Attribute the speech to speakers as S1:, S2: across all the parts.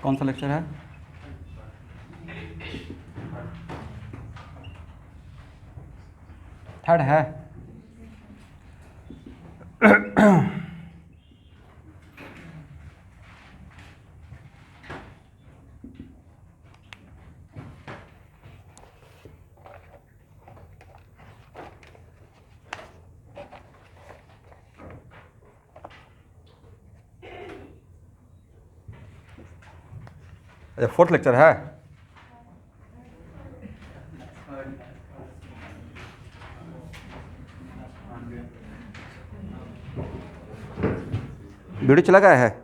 S1: कौन सा लेक्चर है? थर्ड है। अच्छा, फोर्थ लेक्चर है। वीडियो चला गया है?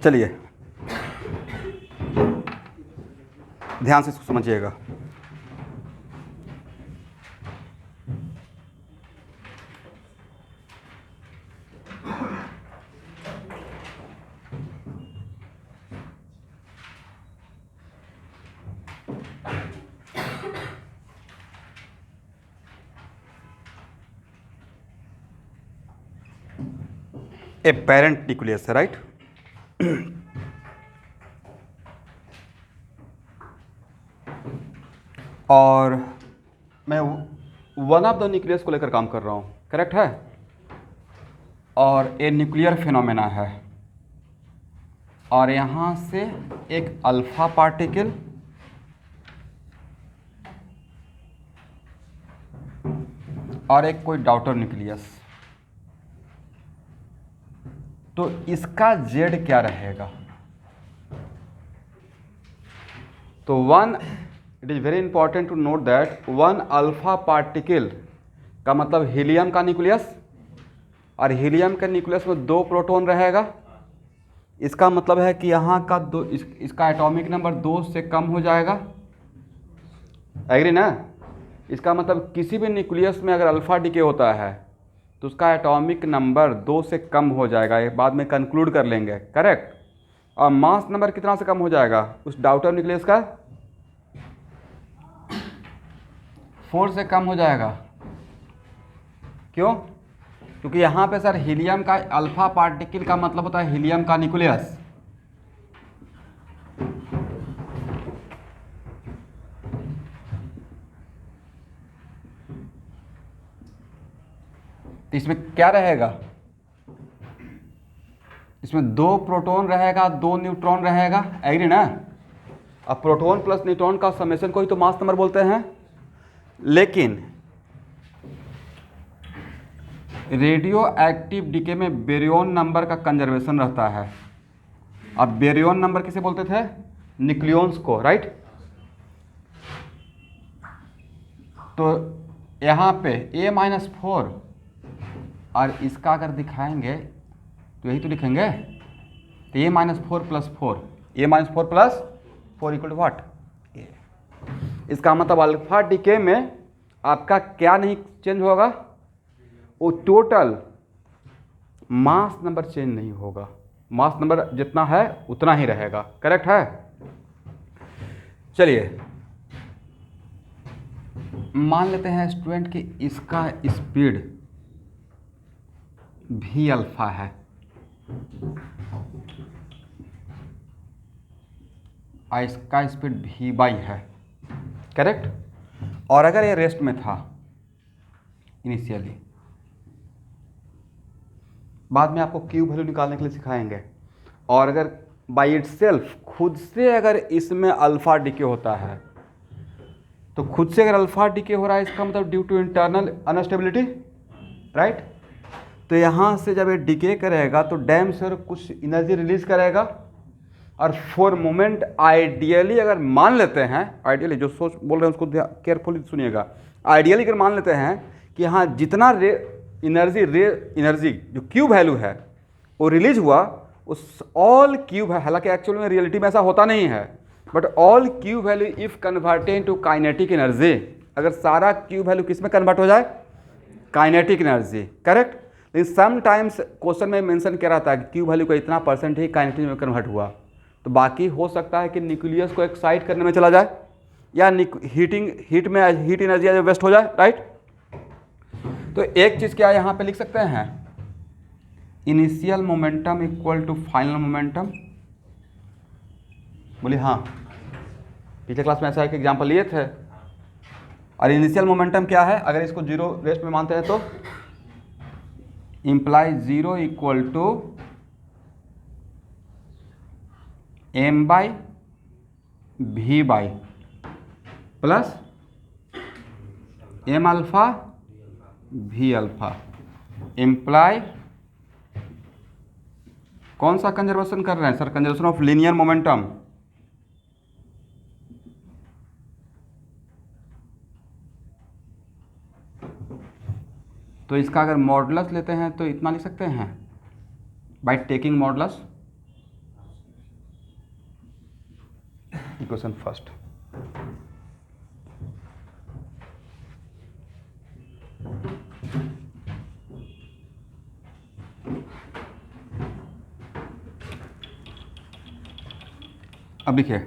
S1: चलिए ध्यान से इसको समझिएगा। ए पेरेंट न्यूक्लियस है, राइट? और मैं वन ऑफ द न्यूक्लियस को लेकर काम कर रहा हूँ, करेक्ट है? और ए न्यूक्लियर फिनोमेना है, और यहाँ से एक अल्फा पार्टिकल और एक कोई डाउटर न्यूक्लियस, तो इसका जेड क्या रहेगा? तो one, it is very important to note that one alpha particle का मतलब हीलियम का न्यूक्लियस, और हीलियम के न्यूक्लियस में 2 प्रोटॉन रहेगा। इसका मतलब है कि यहाँ का इसका एटॉमिक नंबर 2 से कम हो जाएगा, एग्री ना? इसका मतलब किसी भी न्यूक्लियस में अगर अल्फा डीके होता है तो उसका एटॉमिक नंबर 2 से कम हो जाएगा, ये बाद में कंक्लूड कर लेंगे, करेक्ट? और मास नंबर कितना से कम हो जाएगा उस डाउटर न्यूक्लियस का? 4 से कम हो जाएगा। क्यों? क्योंकि यहाँ पे सर हीलियम का अल्फा पार्टिकल का मतलब होता है हीलियम का न्यूक्लियस, तो इसमें क्या रहेगा? इसमें 2 प्रोटॉन रहेगा, 2 न्यूट्रॉन रहेगा, एग्री ना? अब प्रोटॉन प्लस न्यूट्रॉन का समेशन को ही तो मास नंबर बोलते हैं। लेकिन रेडियो एक्टिव डीके में बेरियन नंबर का कंजर्वेशन रहता है। अब बेरियन नंबर किसे बोलते थे? न्यूक्लियॉन्स को, राइट। तो यहाँ पे A-4 और इसका अगर दिखाएंगे तो यही तो लिखेंगे, तो A-4 + 4, A-4 + 4 equal to what? इसका मतलब अल्फा डीके में आपका क्या नहीं चेंज होगा? वो टोटल मास नंबर चेंज नहीं होगा, मास नंबर जितना है उतना ही रहेगा। करेक्ट है? चलिए मान लेते हैं स्टूडेंट कि इसका स्पीड भी अल्फा है, और इसका स्पीड V/, है। करेक्ट? और अगर ये रेस्ट में था इनिशियली, बाद में आपको क्यू वैल्यू निकालने के लिए सिखाएंगे, और अगर बाई इटसेल्फ खुद से अगर इसमें अल्फा डीके होता है, तो खुद से अगर अल्फा डीके हो रहा है इसका मतलब due to internal unstability, right. तो यहाँ से जब ये डीके करेगा तो डैम से कुछ एनर्जी रिलीज करेगा, और फॉर मोमेंट आइडियली अगर मान लेते हैं, आइडियली जो सोच बोल रहे हैं उसको केयरफुली सुनिएगा, आइडियली अगर मान लेते हैं कि हाँ जितना एनर्जी जो क्यू वैल्यू है वो रिलीज हुआ, उस ऑल क्यू, हालांकि एक्चुअल में रियलिटी में ऐसा होता नहीं है, but all Q value if converted to kinetic energy, अगर सारा क्यू वैल्यू किस में कन्वर्ट हो जाए? Kinetic energy. करेक्ट? लेकिन समटाइम्स क्वेश्चन में मेंशन किया रहता है कि क्यू वैल्यू का इतना % ही काइनेटिक में कन्वर्ट हुआ, तो बाकी हो सकता है कि न्यूक्लियस को एक्साइट करने में चला जाए, या हीट एनर्जी वेस्ट हो जाए, राइट। तो एक चीज़ क्या यहाँ पे लिख सकते हैं, initial momentum equal to final momentum. बोलिए हाँ, पिछले क्लास में ऐसा एक एग्जाम्पल लिए थे। और इनिशियल मोमेंटम क्या है? अगर इसको 0 रेस्ट में मानते हैं तो imply 0 equal to m/v/ plus m∝ v∝, imply कौन सा कंजर्वेशन कर रहे हैं sir? Conservation of linear momentum. तो इसका अगर मॉडुलस लेते हैं तो इतना लिख सकते हैं, by taking modulus. Equation first, अब लिखिए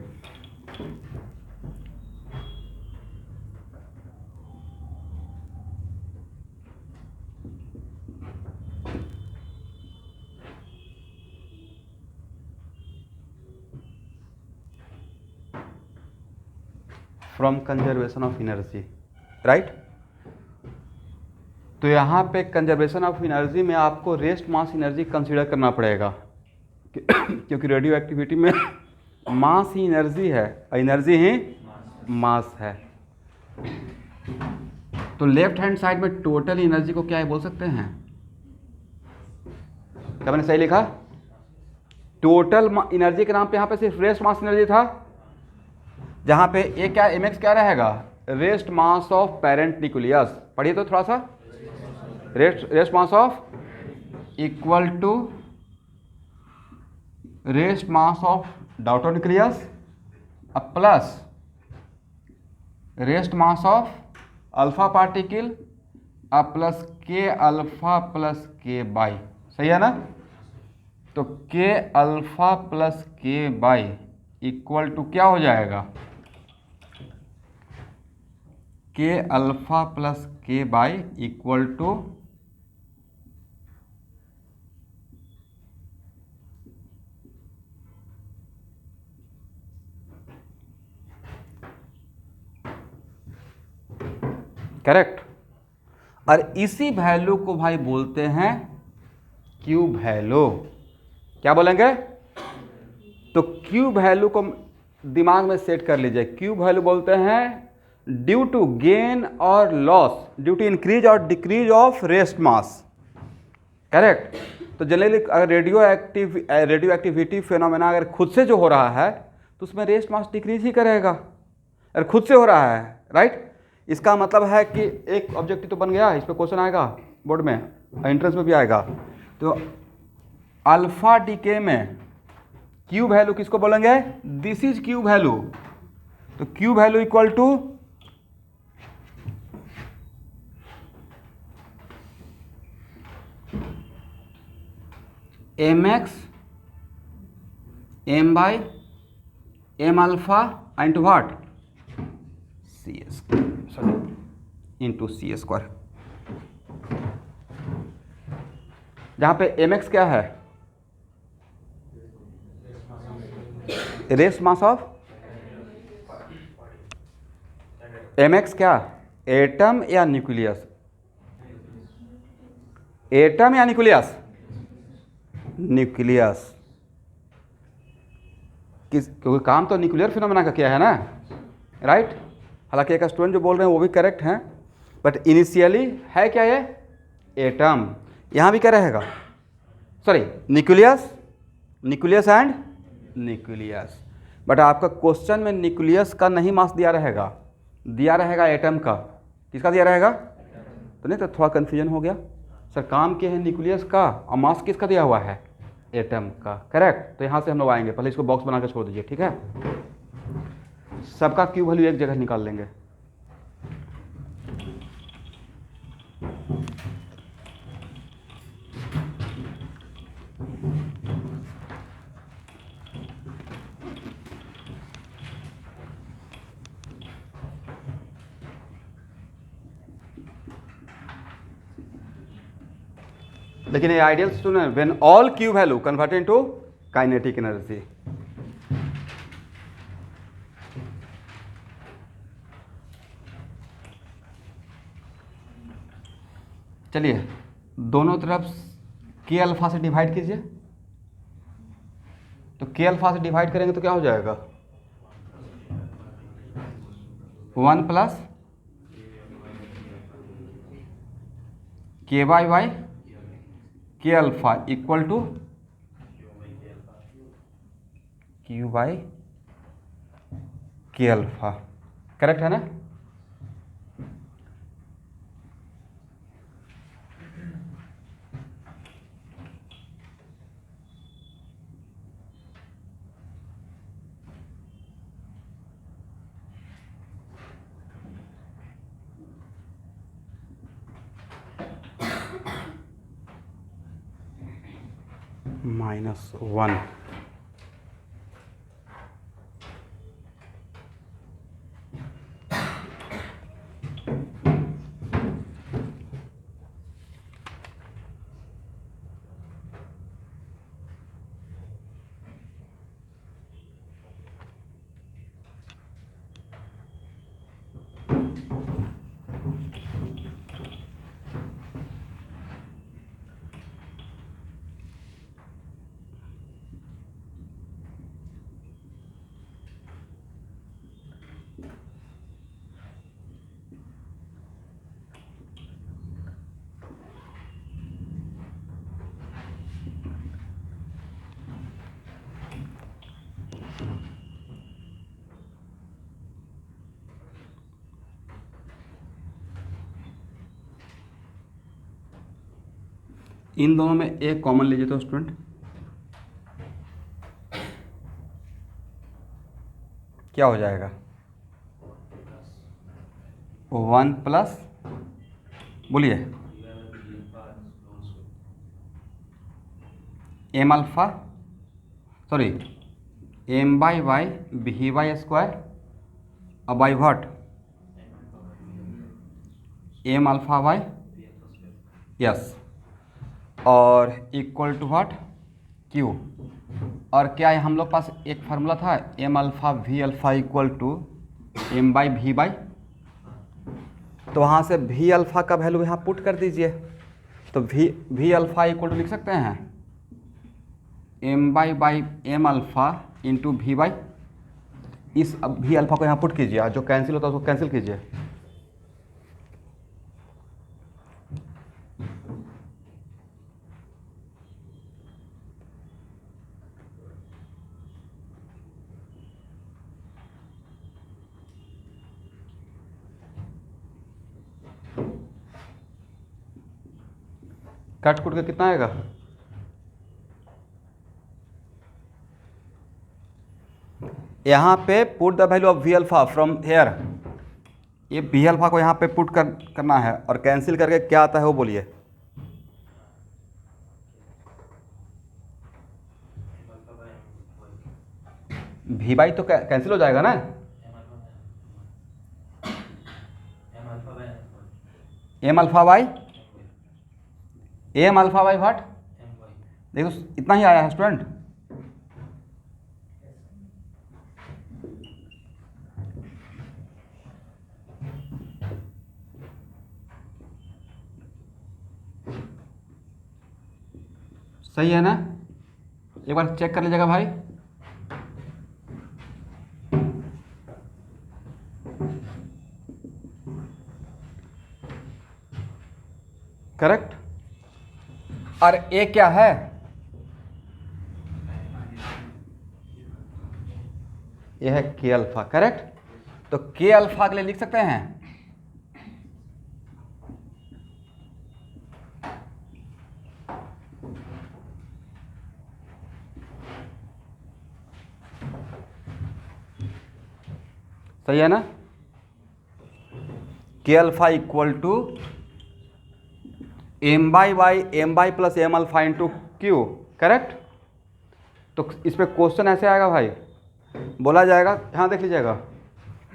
S1: from conservation of energy, right. तो यहाँ पे कंजर्वेशन ऑफ एनर्जी में आपको रेस्ट मास एनर्जी कंसीडर करना पड़ेगा क्योंकि रेडियो एक्टिविटी में मास ही एनर्जी है, एनर्जी ही मास है। तो लेफ्ट हैंड साइड में टोटल एनर्जी को क्या है बोल सकते हैं? क्या मैंने सही लिखा? टोटल एनर्जी के नाम पे यहाँ पे सिर्फ रेस्ट मास एनर्जी था, जहाँ पे ये क्या mx क्या रहेगा? Rest mass of parent nucleus. पढ़िए तो थोड़ा सा, rest mass of equal to rest mass of daughter nucleus plus rest mass of alpha particle plus k∝ plus k/, सही है ना। तो k∝ plus k/, equal to क्या हो जाएगा? k∝ plus k/, equal to correct. और इसी value को भाई बोलते हैं क्यू वैल्यू। क्या बोलेंगे? तो क्यू वैल्यू को दिमाग में सेट कर लीजिए। क्यू वैल्यू बोलते हैं ड्यू टू गेन और लॉस, ड्यू टू इंक्रीज और decrease of rest mass. Correct. तो जनरली अगर रेडियो एक्टिविटी फिनोमेना अगर खुद से जो हो रहा है तो उसमें रेस्ट मास डिक्रीज ही करेगा, अगर खुद से हो रहा है, राइट। इसका मतलब है कि एक ऑब्जेक्टिव तो बन गया, इस पर क्वेश्चन आएगा बोर्ड में, एंट्रेंस में भी आएगा। तो अल्फा डीके में क्यू वैल्यू किसको बोलेंगे, दिस इज क्यू वैल्यू। तो Q value equal to M X M Y M alpha into what, C S, sorry into C square, जहां पे एम एक्स क्या है, rest mass of, M X क्या, atom या nucleus, atom या nucleus, nucleus किस, क्योंकि काम तो न्यूक्लियर फिनोमेना का किया है ना, राइट। हालांकि एक स्टूडेंट जो बोल रहे हैं वो भी करेक्ट हैं, बट इनिशियली है क्या ये, एटम। यहाँ भी क्या रहेगा, sorry nucleus, nucleus and nucleus, but आपका क्वेश्चन में न्यूक्लियस का नहीं मास दिया रहेगा, दिया रहेगा एटम का। किसका दिया रहेगा, तो नहीं तो थोड़ा कन्फ्यूजन हो गया, सर काम किए हैं न्यूक्लियस का और मास किसका दिया हुआ है, एटम का, करेक्ट। तो यहाँ से हम लोग आएंगे, पहले इसको बॉक्स बना कर छोड़ दीजिए, ठीक है। सबका क्यू वैल्यू एक जगह निकाल लेंगे। लेकिन ये ideal student, when all Q value converted into kinetic energy. चलिए दोनों तरफ के अल्फा से डिवाइड कीजिए, तो के अल्फा से डिवाइड करेंगे तो क्या हो जाएगा, 1 plus K Y by K alpha equal to Q by K alpha, correct है ना। -1, इन दोनों में एक कॉमन लीजिए तो स्टूडेंट, क्या हो जाएगा, 1 प्लस, बोलिए M alpha, sorry M by Y V Y square अब by what, M alpha Y, yes, और इक्वल टू व्हाट, क्यू। और क्या है हम लोग पास एक फार्मूला था, M alpha V alpha equal to M by V by, तो वहाँ से वी अल्फा का वैल्यू यहाँ पुट कर दीजिए, तो वी अल्फा इक्वल टू लिख सकते हैं M Y M alpha into V Y, इस वी अल्फा को यहाँ पुट कीजिए, जो कैंसिल होता है उसको कैंसिल कीजिए, कट कुट के कितना आएगा? यहाँ पे put the value of V alpha from here, ये वी अल्फा को यहाँ पे पुट करना है और कैंसिल करके क्या आता है वो बोलिए। वी बाई तो कैंसिल हो जाएगा ना, M alpha by M alpha by what, देखो इतना ही आया है स्टूडेंट। सही है ना, एक बार चेक कर लीजिएगा भाई। करेक्ट। और ए क्या है? ये है के अल्फा। करेक्ट। तो के अल्फा के लिए लिख सकते हैं सही है ना, K alpha equal to M by plus M alpha into Q. Correct. तो इस पर क्वेश्चन ऐसे आएगा भाई, बोला जाएगा, यहाँ देख लीजिएगा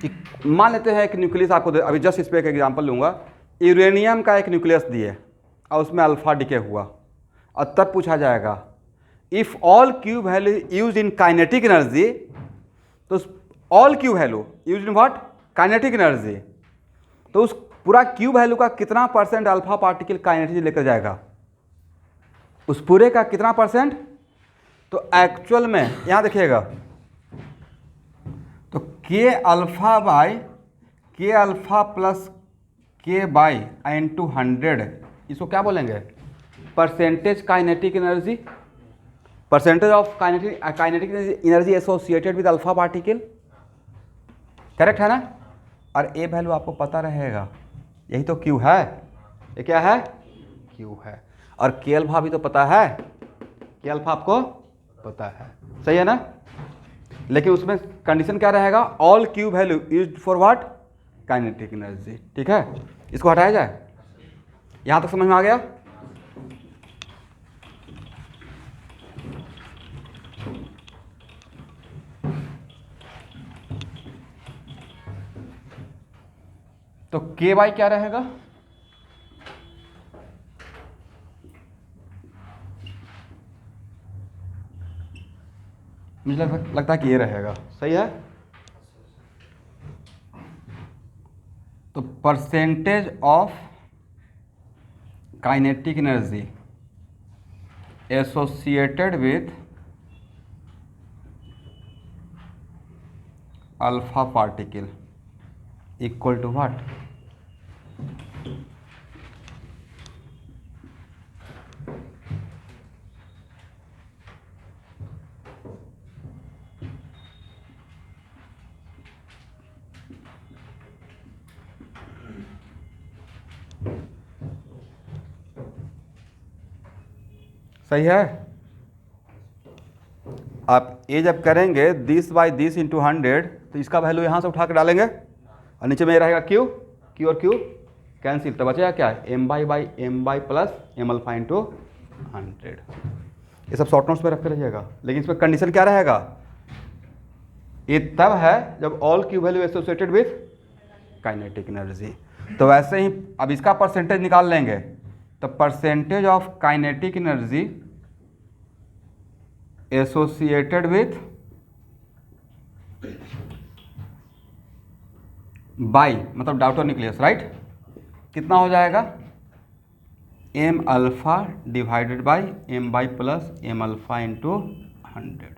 S1: कि मान लेते हैं एक न्यूक्लियस आपको अभी जस्ट इस पर एक एग्जांपल लूँगा, यूरेनियम का एक न्यूक्लियस दिए और उसमें अल्फा डिके हुआ और तब पूछा जाएगा if all Q value use in kinetic energy, तो all Q value use in what, kinetic energy, तो उस पूरा क्यू वैल्यू का कितना परसेंट अल्फा पार्टिकल काइनेटिक लेकर जाएगा, उस पूरे का कितना परसेंट। तो एक्चुअल में यहाँ देखिएगा, तो के अल्फा प्लस के बाई इंटू 100, इसको क्या बोलेंगे, percentage kinetic energy, percentage of kinetic energy associated with alpha particle. Correct है ना। और ए वैल्यू आपको पता रहेगा, यही तो क्यू है, ये क्या है, क्यू है। और के अल्फा भी तो पता है, के अल्फा आपको पता है, सही है ना। लेकिन उसमें कंडीशन क्या रहेगा, all Q value used for what, kinetic energy. ठीक है, इसको हटाया जाए। यहां तक समझ में आ गया। तो के वाई क्या रहेगा, मुझे लगता है कि ये रहेगा, सही है। तो percentage of kinetic energy associated with alpha particle equal to what, सही है। आप ये जब करेंगे दिस बाई दिस इंटू 100, तो इसका वैल्यू यहाँ से उठा कर डालेंगे और नीचे में रहेगा क्यू, क्यू और क्यू कैंसिल, तो बचेगा क्या, M by plus M alpha into 100। ये सब शॉर्ट नोट्स में रख कर रहिएगा। लेकिन इसमें कंडीशन क्या रहेगा, ये तब है जब all Q value associated with kinetic energy. तो वैसे ही अब इसका परसेंटेज निकाल लेंगे, तो percentage of kinetic energy associated with Y मतलब डाउटर न्यूक्लियस, राइट, कितना हो जाएगा, M alpha divided by M by plus M alpha into 100।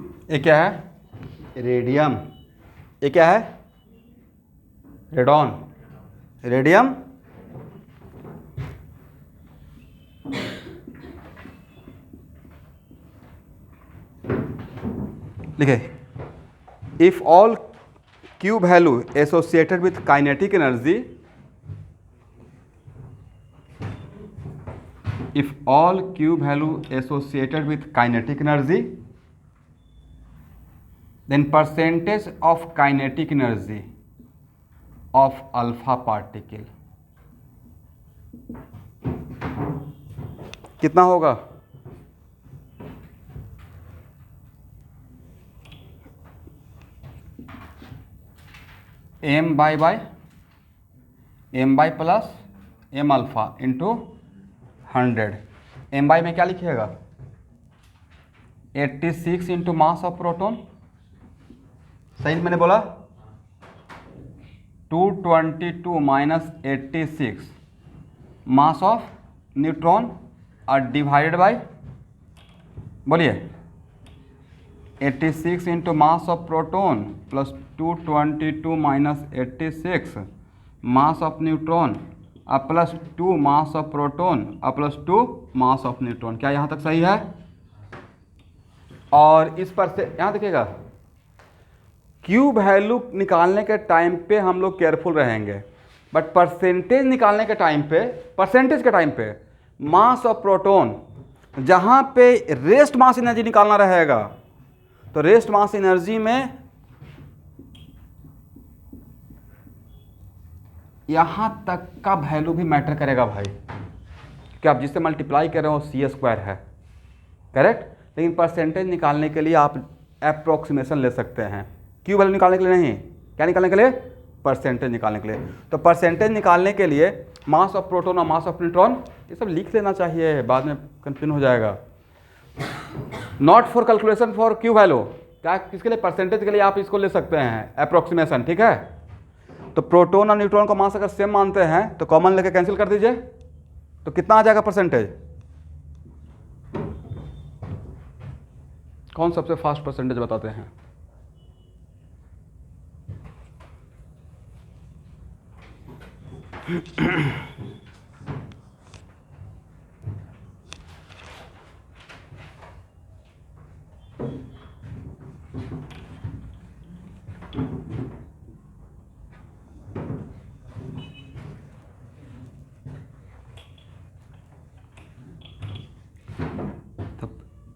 S1: ये क्या है? रेडियम। ये क्या है? रेडॉन। रेडियम लिखे। If all Q value associated with kinetic energy, if all Q value associated with kinetic energy, then percentage of kinetic energy of alpha particle कितना होगा? m by m by plus m alpha into 100। m by में क्या लिखिएगा? 86 into mass of proton. सही मैंने बोला? 222 minus 86 mass of neutron और divided by, बोलिए, 86 into mass of proton plus 222 minus 86 mass of neutron और प्लस 2 मास ऑफ प्रोटॉन और प्लस 2 मास ऑफ न्यूट्रॉन। क्या यहाँ तक सही है? और इस पर से यहाँ देखिएगा, Q वैल्यू निकालने के टाइम पे हम लोग केयरफुल रहेंगे, बट परसेंटेज निकालने के टाइम पे, परसेंटेज के टाइम पे मास ऑफ प्रोटॉन, जहाँ पे रेस्ट मास एनर्जी निकालना रहेगा, तो रेस्ट मास एनर्जी में यहां तक का वैल्यू भी मैटर करेगा भाई, कि आप जिससे मल्टीप्लाई कर रहे हो C² है, करेक्ट। लेकिन परसेंटेज निकालने के लिए आप अप्रोक्सीमेशन ले सकते हैं, Q वैल्यू निकालने के लिए नहीं। क्या निकालने के लिए? परसेंटेज निकालने के लिए। तो परसेंटेज निकालने के लिए मास ऑफ प्रोटॉन और मास ऑफ न्यूट्रॉन ये सब लिख लेना चाहिए, बाद में कंफ्यूजन हो जाएगा। Not for calculation for Q value, क्या किसके लिए? परसेंटेज के लिए आप इसको ले सकते हैं अप्रोक्सीमेशन, ठीक है। तो प्रोटॉन और न्यूट्रॉन का मास अगर सेम मानते हैं तो कॉमन लेके कैंसिल कर दीजिए, तो कितना आ जाएगा परसेंटेज? कौन सबसे फास्ट परसेंटेज बताते हैं?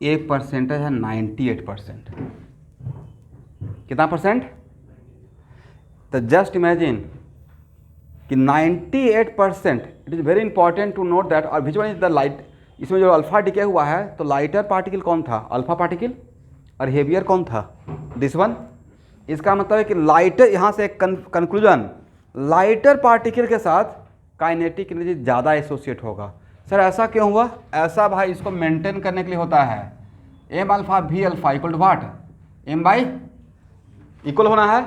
S1: ए परसेंटेज है 98%। कितना परसेंट? तो जस्ट इमेजिन कि 98%, it is very important to note that. और which one is the light, इसमें जो अल्फा डिके हुआ है तो लाइटर पार्टिकल कौन था? Alpha particle. और हेवियर कौन था? This one. इसका मतलब है कि लाइटर, यहाँ से एक कंक्लूजन, लाइटर पार्टिकल के साथ काइनेटिक एनर्जी ज़्यादा एसोसिएट होगा। सर ऐसा क्यों हुआ? ऐसा भाई इसको मेंटेन करने के लिए होता है। M alpha V alpha equal to what? M Y equal होना है।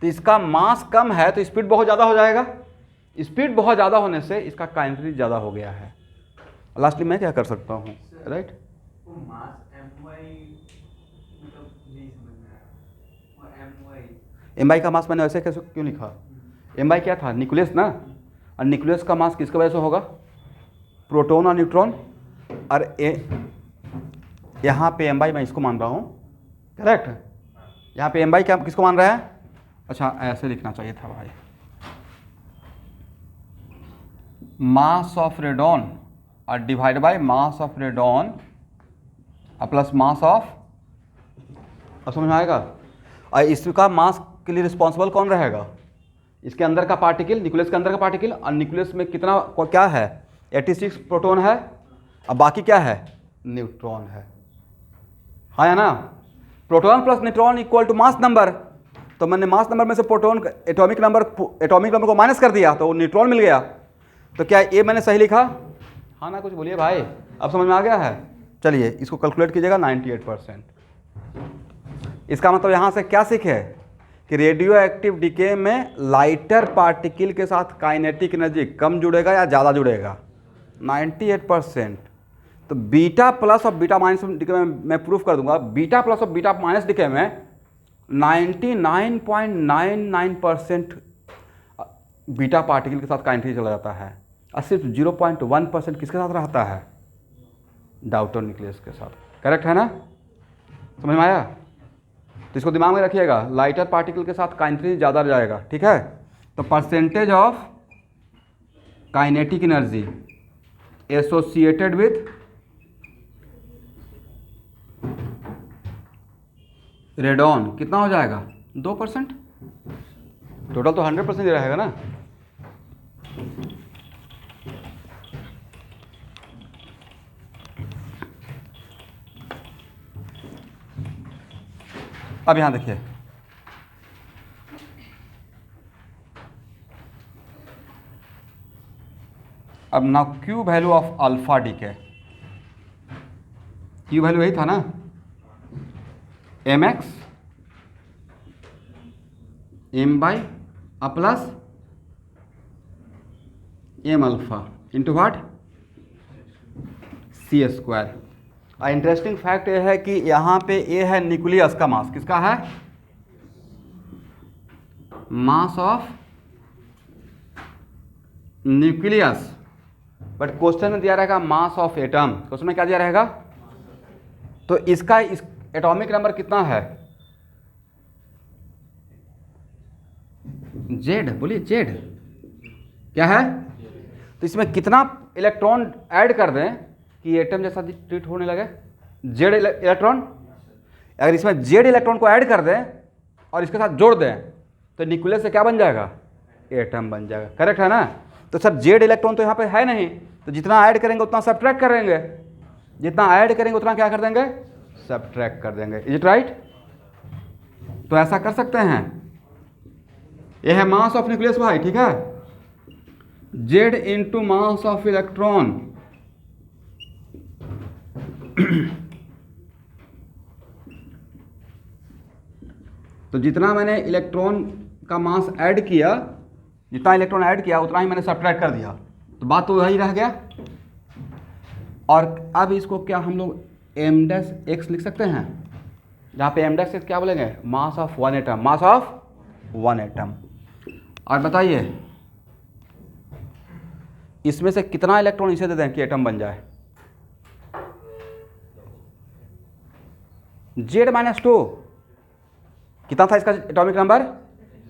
S1: तो इसका मास कम है तो स्पीड बहुत ज़्यादा हो जाएगा, स्पीड बहुत ज़्यादा होने से इसका काइनेटिक ज़्यादा हो गया है। लास्टली मैं क्या कर सकता हूँ, राइट? एम बाई का मास मैंने वैसे कैसे क्यों लिखा? एम बाई क्या था? न्यूक्लियस ना। और न्यूक्लियस का मास किसकी वजह से होगा? प्रोटॉन और न्यूट्रॉन। और यहाँ पे एम बाई मैं इसको मान रहा हूँ, करेक्ट। यहाँ पे एम बाई क्या किसको मान रहा है? अच्छा ऐसे लिखना चाहिए था भाई, मास ऑफ रेडॉन और divide by mass of radon plus mass of, अब समझ में आएगा। और इसका मास के लिए रिस्पॉन्सिबल कौन रहेगा? इसके अंदर का पार्टिकल, न्यूक्लियस के अंदर का पार्टिकल। और न्यूक्लियस में कितना क्या है? 86 प्रोटॉन है, अब बाकी क्या है? न्यूट्रॉन है, हाँ या ना? Proton plus neutron equal to mass number. तो मैंने मास नंबर में से प्रोटॉन एटॉमिक नंबर को माइनस कर दिया तो न्यूट्रॉन मिल गया। तो क्या ये मैंने सही लिखा? हाँ ना, कुछ बोलिए भाई, अब समझ में आ गया है? चलिए इसको कैलकुलेट कीजिएगा, 98%। इसका मतलब यहाँ से क्या सीखे कि रेडियो एक्टिव डिके में लाइटर पार्टिकल के साथ काइनेटिक एनर्जी कम जुड़ेगा या ज़्यादा जुड़ेगा? 98%। तो बीटा प्लस और बीटा माइनस डिके में मैं प्रूफ कर दूंगा, बीटा प्लस और बीटा माइनस डिके में 99.99% बीटा पार्टिकल के साथ काइनेटिक चला जाता है और सिर्फ 0.1% किसके साथ रहता है, डाउटर न्यूक्लियस के साथ। करेक्ट है ना, समझ में आया? तो इसको दिमाग में रखिएगा, लाइटर पार्टिकल के साथ काइनेटिक ज़्यादा जाएगा, ठीक है। तो percentage of kinetic energy associated with radon कितना हो जाएगा, 2%। टोटल तो 100% ही रहेगा ना। अब यहां देखिए, अब now Q value of alpha decay, Q value यही था ना, M X M Y uh plus M alpha into what, C square. Interesting fact ये है कि यहाँ पे ये है न्यूक्लियस का मास, किसका है, मास ऑफ न्यूक्लियस, बट क्वेश्चन में दिया रहेगा मास ऑफ एटम। क्वेश्चन में क्या दिया रहेगा, तो इसका इस एटॉमिक नंबर कितना है, जेड, बोलिए जेड क्या है। तो इसमें कितना इलेक्ट्रॉन ऐड कर दें कि एटम जैसा ट्रीट होने लगे, जेड इलेक्ट्रॉन। अगर इसमें जेड इलेक्ट्रॉन को ऐड कर दें और इसके साथ जोड़ दें तो न्यूक्लियस से क्या बन जाएगा, एटम बन जाएगा। करेक्ट है ना। तो सर जेड इलेक्ट्रॉन तो यहाँ पे है नहीं, तो जितना ऐड करेंगे उतना सब्ट्रैक्ट करेंगे, जितना ऐड करेंगे उतना क्या कर देंगे, सब्ट्रैक्ट कर देंगे। Is it right? तो ऐसा कर सकते हैं, यह है मास ऑफ न्यूक्लियस भाई, ठीक है, Z into mass of electron. तो जितना मैंने इलेक्ट्रॉन का मास ऐड किया, जितना इलेक्ट्रॉन ऐड किया उतना ही मैंने सब्ट्रैक्ट कर दिया, तो बात तो वही रह गया। और अब इसको क्या हम लोग एम डैश एक्स लिख सकते हैं, जहाँ पे एम डैश एक्स क्या बोलेंगे, mass of one atom, mass of one atom. और बताइए इसमें से कितना इलेक्ट्रॉन इसे दे दें कि एटम बन जाए, जेड माइनस टू। कितना था इसका atomic number,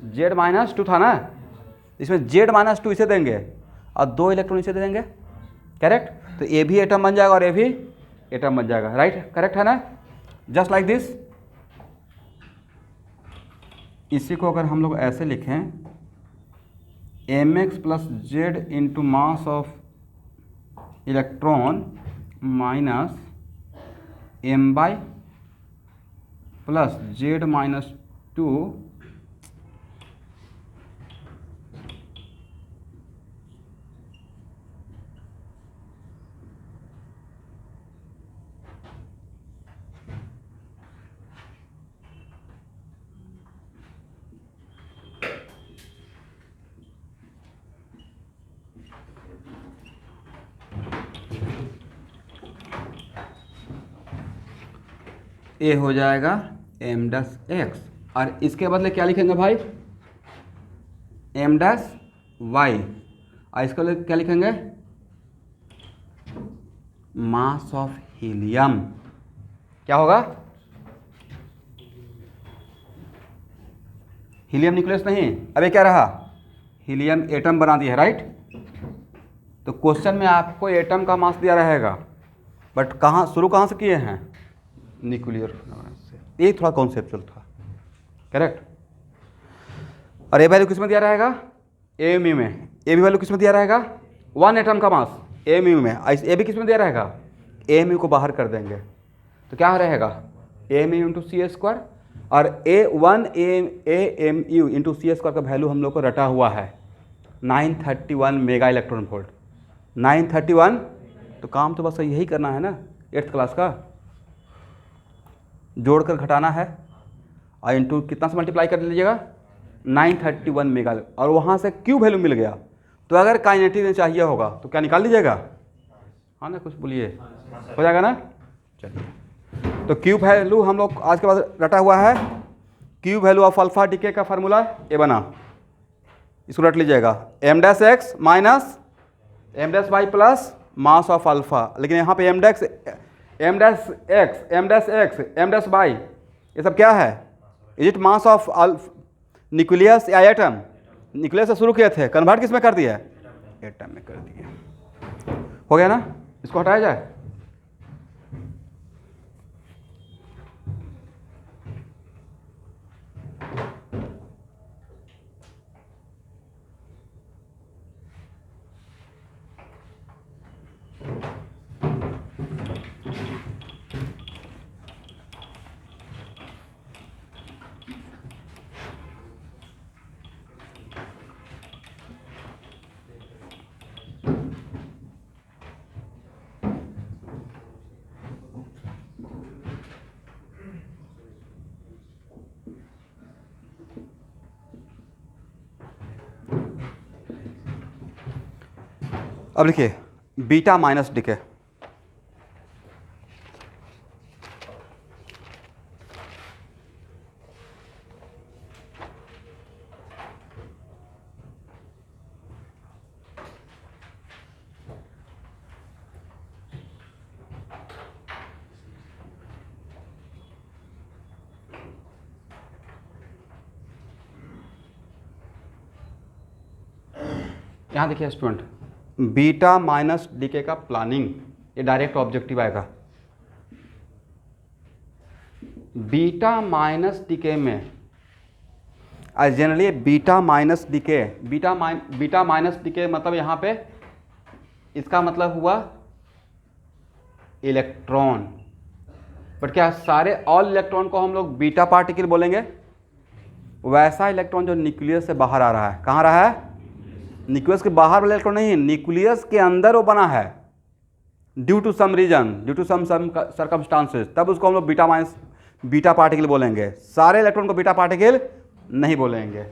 S1: Z minus to था ना, इसमें जेड माइनस टू इसे देंगे और 2 इलेक्ट्रॉन इसे दे देंगे। करेक्ट, तो ए भी एटम बन जाएगा और ए भी एटम बन जाएगा। राइट, करेक्ट है ना, जस्ट लाइक दिस। इसी को अगर हम लोग ऐसे लिखें, M X plus Z into mass of electron minus M by plus Z minus two A हो जाएगा एम डैश एक्स, और इसके बदले क्या लिखेंगे भाई, एम डैश वाई, और इसके बदले क्या लिखेंगे, मास ऑफ हीलियम। क्या होगा, हीलियम न्यूक्लियस नहीं, अब ये क्या रहा, हीलियम एटम बना दिया है। राइट, तो क्वेश्चन में आपको एटम का मास दिया रहेगा, बट कहाँ शुरू कहाँ से किए हैं, न्यूक्लियर से। ये थोड़ा कॉन्सेप्चुअल था। करेक्ट, और ए वैल्यू किस में दिया रहेगा, एम यू में। ए भी वैल्यू किस में दिया रहेगा, वन एटम का मास एम यू में। ए भी किस में दिया रहेगा, एम यू को बाहर कर देंगे तो क्या रहेगा, M U into C square, और M U into C square का वैल्यू हम लोग को रटा हुआ है 931 मेगा इलेक्ट्रॉन वोल्ट। 931, तो काम तो बस यही करना है ना 8th क्लास का, जोड़कर घटाना है और इंटू कितना से मल्टीप्लाई कर लीजिएगा, 931 मेगा, और वहाँ से क्यू वैल्यू मिल गया। तो अगर काइनेटिक चाहिए होगा तो क्या निकाल लीजिएगा, हाँ ना, कुछ बोलिए। हो जाएगा ना। चलिए, तो क्यू वैल्यू हम लोग आज के बाद रटा हुआ है। Q value of alpha decay का फार्मूला ये बना, इसको रट लीजिएगा, M dash X minus M dash Y plus mass of alpha. लेकिन यहाँ पे M dash X, M dash Y, ये सब क्या है? Is it mass of nucleus या एटम? न्यूक्लियस से शुरू किए थे, कन्वर्ट किस में कर दिया? एटम में कर दिया। हो गया ना, इसको हटाया जाए। अब लिखिए बीटा माइनस डीके। यहाँ देखिए स्टूडेंट, बीटा माइनस डीके का प्लानिंग, ये डायरेक्ट ऑब्जेक्टिव आएगा। बीटा माइनस डीके में generally beta minus decay, beta minus decay मतलब यहाँ पे इसका मतलब हुआ इलेक्ट्रॉन। बट क्या सारे ऑल इलेक्ट्रॉन को हम लोग बीटा पार्टिकल बोलेंगे? वैसा इलेक्ट्रॉन जो न्यूक्लियस से बाहर आ रहा है, कहाँ रहा है? न्यूक्लियस के बाहर वाला इलेक्ट्रॉन नहीं, न्यूक्लियस के अंदर वो बना है due to some reason, due to some circumstances, तब उसको हम लोग बीटा पार्टिकल बोलेंगे। सारे इलेक्ट्रॉन को बीटा पार्टिकल नहीं बोलेंगे।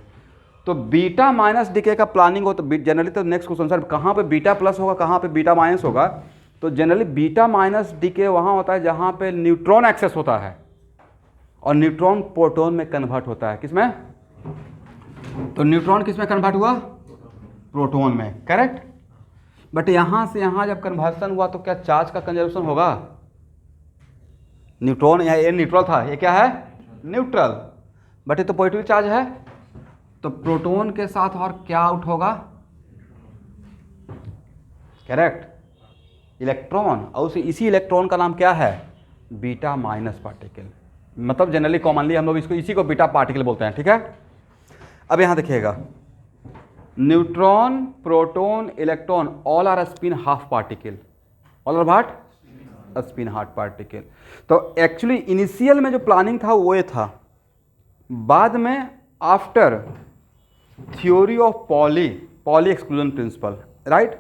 S1: तो बीटा माइनस डीके का प्लानिंग हो तो जनरली, तो नेक्स्ट क्वेश्चन सर कहाँ पे बीटा प्लस होगा, कहाँ पे बीटा माइनस होगा? तो जनरली बीटा माइनस डीके वहाँ होता है जहाँ पे न्यूट्रॉन एक्सेस होता है और न्यूट्रॉन प्रोटॉन में कन्वर्ट होता है। किसमें? तो न्यूट्रॉन किस में कन्वर्ट हुआ? प्रोटॉन में, करेक्ट। बट यहाँ से यहाँ जब कन्वर्सन हुआ तो क्या चार्ज का कंजर्वेशन होगा? न्यूट्रॉन, यहाँ ये न्यूट्रल था, ये क्या है? न्यूट्रल। बट ये तो पॉजिटिव चार्ज है, तो प्रोटॉन के साथ और क्या आउट होगा? Correct, electron. और इसी इलेक्ट्रॉन का नाम क्या है? Beta minus particle. मतलब जनरली कॉमनली हम लोग इसको इसी को बीटा पार्टिकल बोलते हैं, ठीक है। अब यहाँ देखिएगा, neutron, proton, electron all are spin half particle, all are what? Spin half particle. तो एक्चुअली इनिशियल में जो प्लानिंग था वो ये था, बाद में after theory of Pauli exclusion principle, right.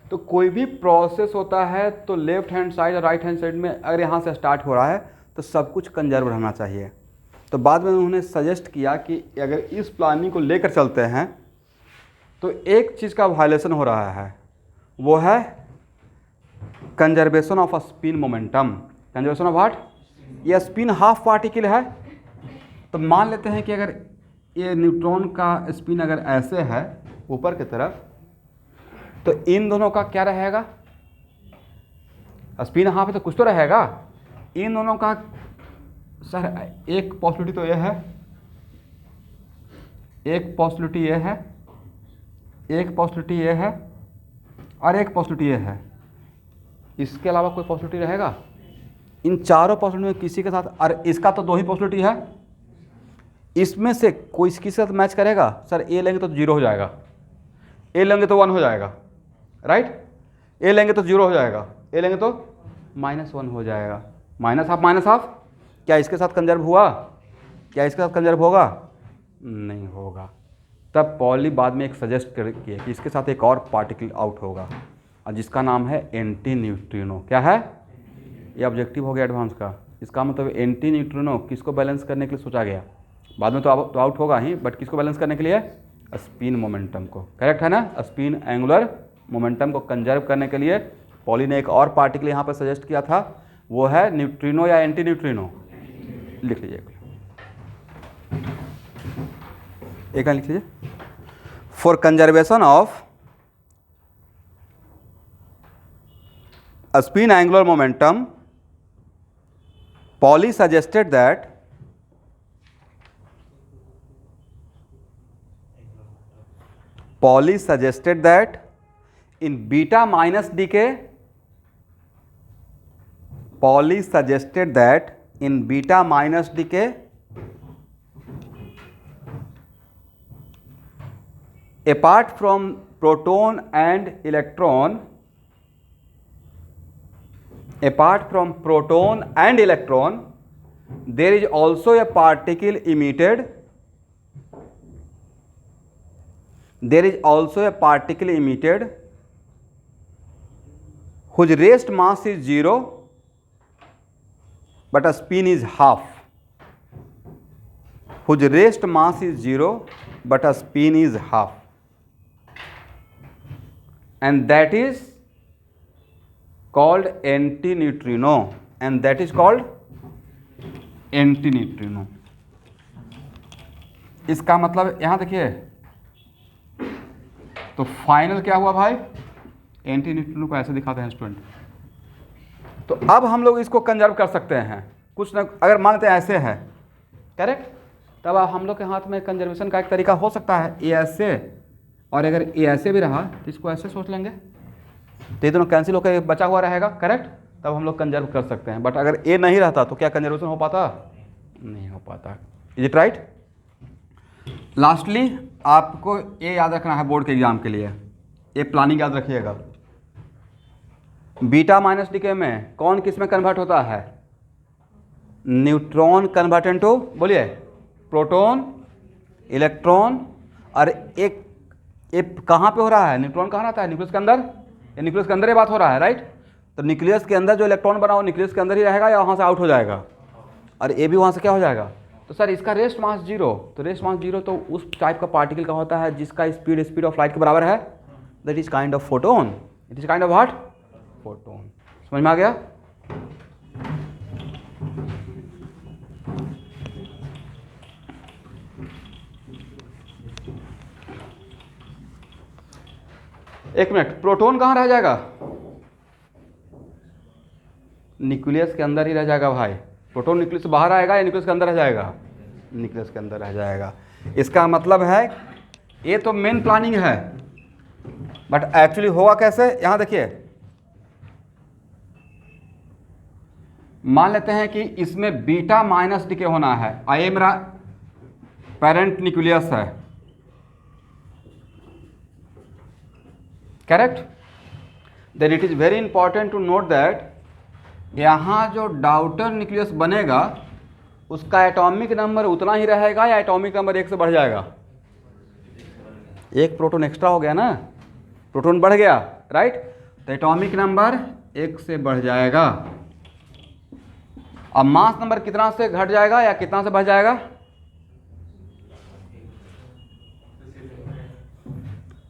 S1: तो कोई भी प्रोसेस होता है तो लेफ्ट हैंड साइड और राइट हैंड साइड में अगर यहाँ से स्टार्ट हो रहा है तो सब कुछ कंजर्व रहना चाहिए। तो बाद में उन्होंने सजेस्ट किया कि अगर इस प्लानिंग को लेकर चलते हैं तो एक चीज़ का वायलेशन हो रहा है, वो है conservation off spin momentum. Conservation of what? ये स्पिन हाफ पार्टिकल है। तो मान लेते हैं कि अगर ये न्यूट्रॉन का स्पिन अगर ऐसे है ऊपर की तरफ, तो इन दोनों का क्या रहेगा? स्पिन हाफ है तो कुछ तो रहेगा। इन दोनों का सर एक पॉसिबिलिटी तो ये है, एक पॉसिबिलिटी ये है, एक पॉसिबिलिटी ये है और एक पॉसिबिलिटी ये है। इसके अलावा कोई पॉसिबिलिटी रहेगा? इन चारों पॉसिबिलिटी में किसी के साथ, और इसका तो दो ही पॉसिबिलिटी है, इसमें से कोई किसी के साथ मैच करेगा? सर ए लेंगे तो 0 हो जाएगा, ए लेंगे तो 1 हो जाएगा, राइट। ए लेंगे तो 0 हो जाएगा, ए लेंगे तो -1 हो जाएगा। माइनस हाफ क्या इसके साथ कंजर्व हुआ? क्या इसके साथ कंजर्व होगा? नहीं होगा। तब पॉली बाद में एक सजेस्ट किए कि इसके साथ एक और पार्टिकल आउट होगा और जिसका नाम है एंटी न्यूट्रिनो। क्या है? ये ऑब्जेक्टिव हो गया एडवांस का। इसका मतलब एंटी न्यूट्रिनो किसको बैलेंस करने के लिए सोचा गया? बाद में तो आउट होगा ही, बट किसको बैलेंस करने के लिए? स्पिन मोमेंटम को। करेक्ट है ना? स्पिन एंगुलर मोमेंटम को कंजर्व करने के लिए पॉली ने एक और पार्टिकल यहाँ पर सजेस्ट किया था, वो है न्यूट्रिनो या एंटी न्यूट्रिनो, लिख लीजिए एक लिख लीजिए। For conservation of spin angular momentum, Pauli suggested that in beta minus decay, apart from proton and electron, there is also a particle emitted whose rest mass is 0 but a spin is half. And that is called antineutrino. इसका मतलब यहाँ देखिए, तो final क्या हुआ भाई, antineutrino को ऐसे दिखाते हैं स्टूडेंट। तो अब हम लोग इसको कंजर्व कर सकते हैं कुछ ना, अगर मानते हैं ऐसे है करेक्ट, तब अब हम लोग के हाथ में कंजर्वेशन का एक तरीका हो सकता है ए ऐसे, और अगर ए ऐसे भी रहा तो इसको ऐसे सोच लेंगे, तो ये दोनों कैंसिल होकर बचा हुआ रहेगा करेक्ट, तब हम लोग कंजर्व कर सकते हैं। बट अगर ए नहीं रहता तो क्या कंजर्वेशन हो पाता, नहीं हो पाता। Is it right? लास्टली आपको ये याद रखना है बोर्ड के एग्जाम के लिए, ये प्लानिंग याद रखिएगा। बीटा माइनस डीके में कौन किस में कन्वर्ट होता है, न्यूट्रॉन कन्वर्ट इनटू, बोलिए, प्रोटॉन, इलेक्ट्रॉन, और एक कहाँ पे हो रहा है, न्यूट्रॉन कहाँ रहता है, न्यूक्लियस के अंदर, ये न्यूक्लियस के अंदर ये बात हो रहा है राइट। तो न्यूक्लियस के अंदर जो इलेक्ट्रॉन बना हो न्यूक्लियस के अंदर ही रहेगा या वहाँ से आउट हो जाएगा, और ये भी वहाँ से क्या हो जाएगा। तो सर इसका रेस्ट मास 0, तो रेस्ट मास 0 तो उस टाइप का पार्टिकल का होता है जिसका स्पीड ऑफ लाइट के बराबर है, that is kind of photon. It is kind of what, photon. समझ में आ गया? एक मिनट, प्रोटॉन कहाँ रह जाएगा, न्यूक्लियस के अंदर ही रह जाएगा भाई। प्रोटॉन न्यूक्लियस से बाहर आएगा या न्यूक्लियस के अंदर रह जाएगा, न्यूक्लियस के अंदर रह जाएगा। इसका मतलब है ये तो मेन प्लानिंग है, बट एक्चुअली होगा कैसे, यहां देखिए, मान लेते हैं कि इसमें बीटा माइनस डीके होना है, ये मेरा पेरेंट न्यूक्लियस है correct. Then it is very important to note that यहाँ जो डाउटर न्यूक्लियस बनेगा उसका एटॉमिक नंबर उतना ही रहेगा या एटॉमिक नंबर 1 से बढ़ जाएगा, एक प्रोटॉन एक्स्ट्रा हो गया ना, प्रोटॉन बढ़ गया राइट, तो एटॉमिक नंबर 1 से बढ़ जाएगा। अब मास नंबर कितना से घट जाएगा या कितना से बढ़ जाएगा,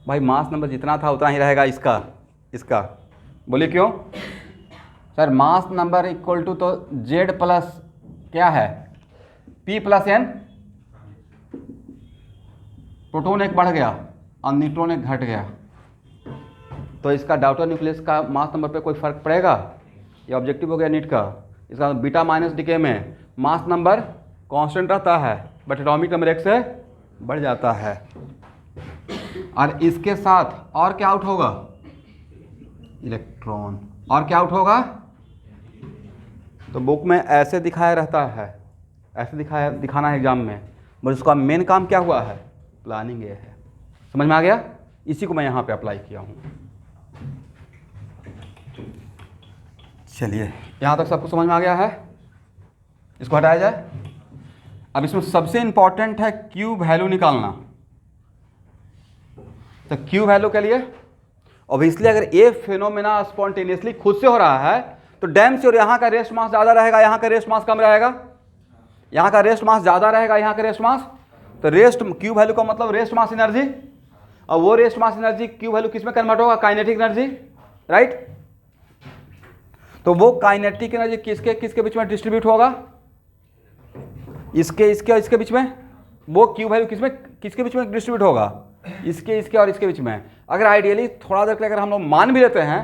S1: भाई मास नंबर जितना था उतना ही रहेगा इसका बोलिए क्यों sir, mass number equal to तो जेड प्लस क्या है, पी प्लस एन, प्रोटॉन एक बढ़ गया और न्यूट्रॉन एक घट गया, तो इसका डाउटर न्यूक्लियस का मास नंबर पे कोई फर्क पड़ेगा, ये ऑब्जेक्टिव हो गया नीट का। इसका बीटा माइनस डीके में मास नंबर कांस्टेंट रहता है बट एटॉमिक नंबर 1 से बढ़ जाता है, और इसके साथ और क्या आउट होगा, इलेक्ट्रॉन, और क्या आउट होगा। तो बुक में ऐसे दिखाया रहता है, ऐसे दिखाना है एग्जाम में, बट उसका मेन काम क्या हुआ है, प्लानिंग ये है। समझ में आ गया? इसी को मैं यहाँ पे अप्लाई किया हूँ। चलिए यहाँ तक सबको समझ में आ गया है, इसको हटाया जाए। अब इसमें सबसे इंपॉर्टेंट है क्यू वैल्यू निकालना। तो क्यू वैल्यू के लिए ऑब्वियसली अगर ये फिनोमेना स्पॉन्टेनियसली खुद से हो रहा है तो डैम श्योर यहाँ का रेस्ट मास ज़्यादा रहेगा, यहाँ का रेस्ट मास कम रहेगा, यहाँ का रेस्ट मास ज़्यादा रहेगा, यहाँ का रेस्ट मास, तो रेस्ट क्यू वैल्यू का मतलब रेस्ट मास एनर्जी, और वो rest mass energy Q value किस में कन्वर्ट होगा, काइनेटिक एनर्जी राइट। तो वो काइनेटिक एनर्जी किसके किसके बीच में डिस्ट्रीब्यूट होगा? इसके इसके और इसके बीच में। वो क्यू वैल्यू किसमें किसके बीच में डिस्ट्रीब्यूट होगा? इसके इसके और इसके बीच में। अगर आइडियली थोड़ा देर के लिए अगर हम लोग मान भी लेते हैं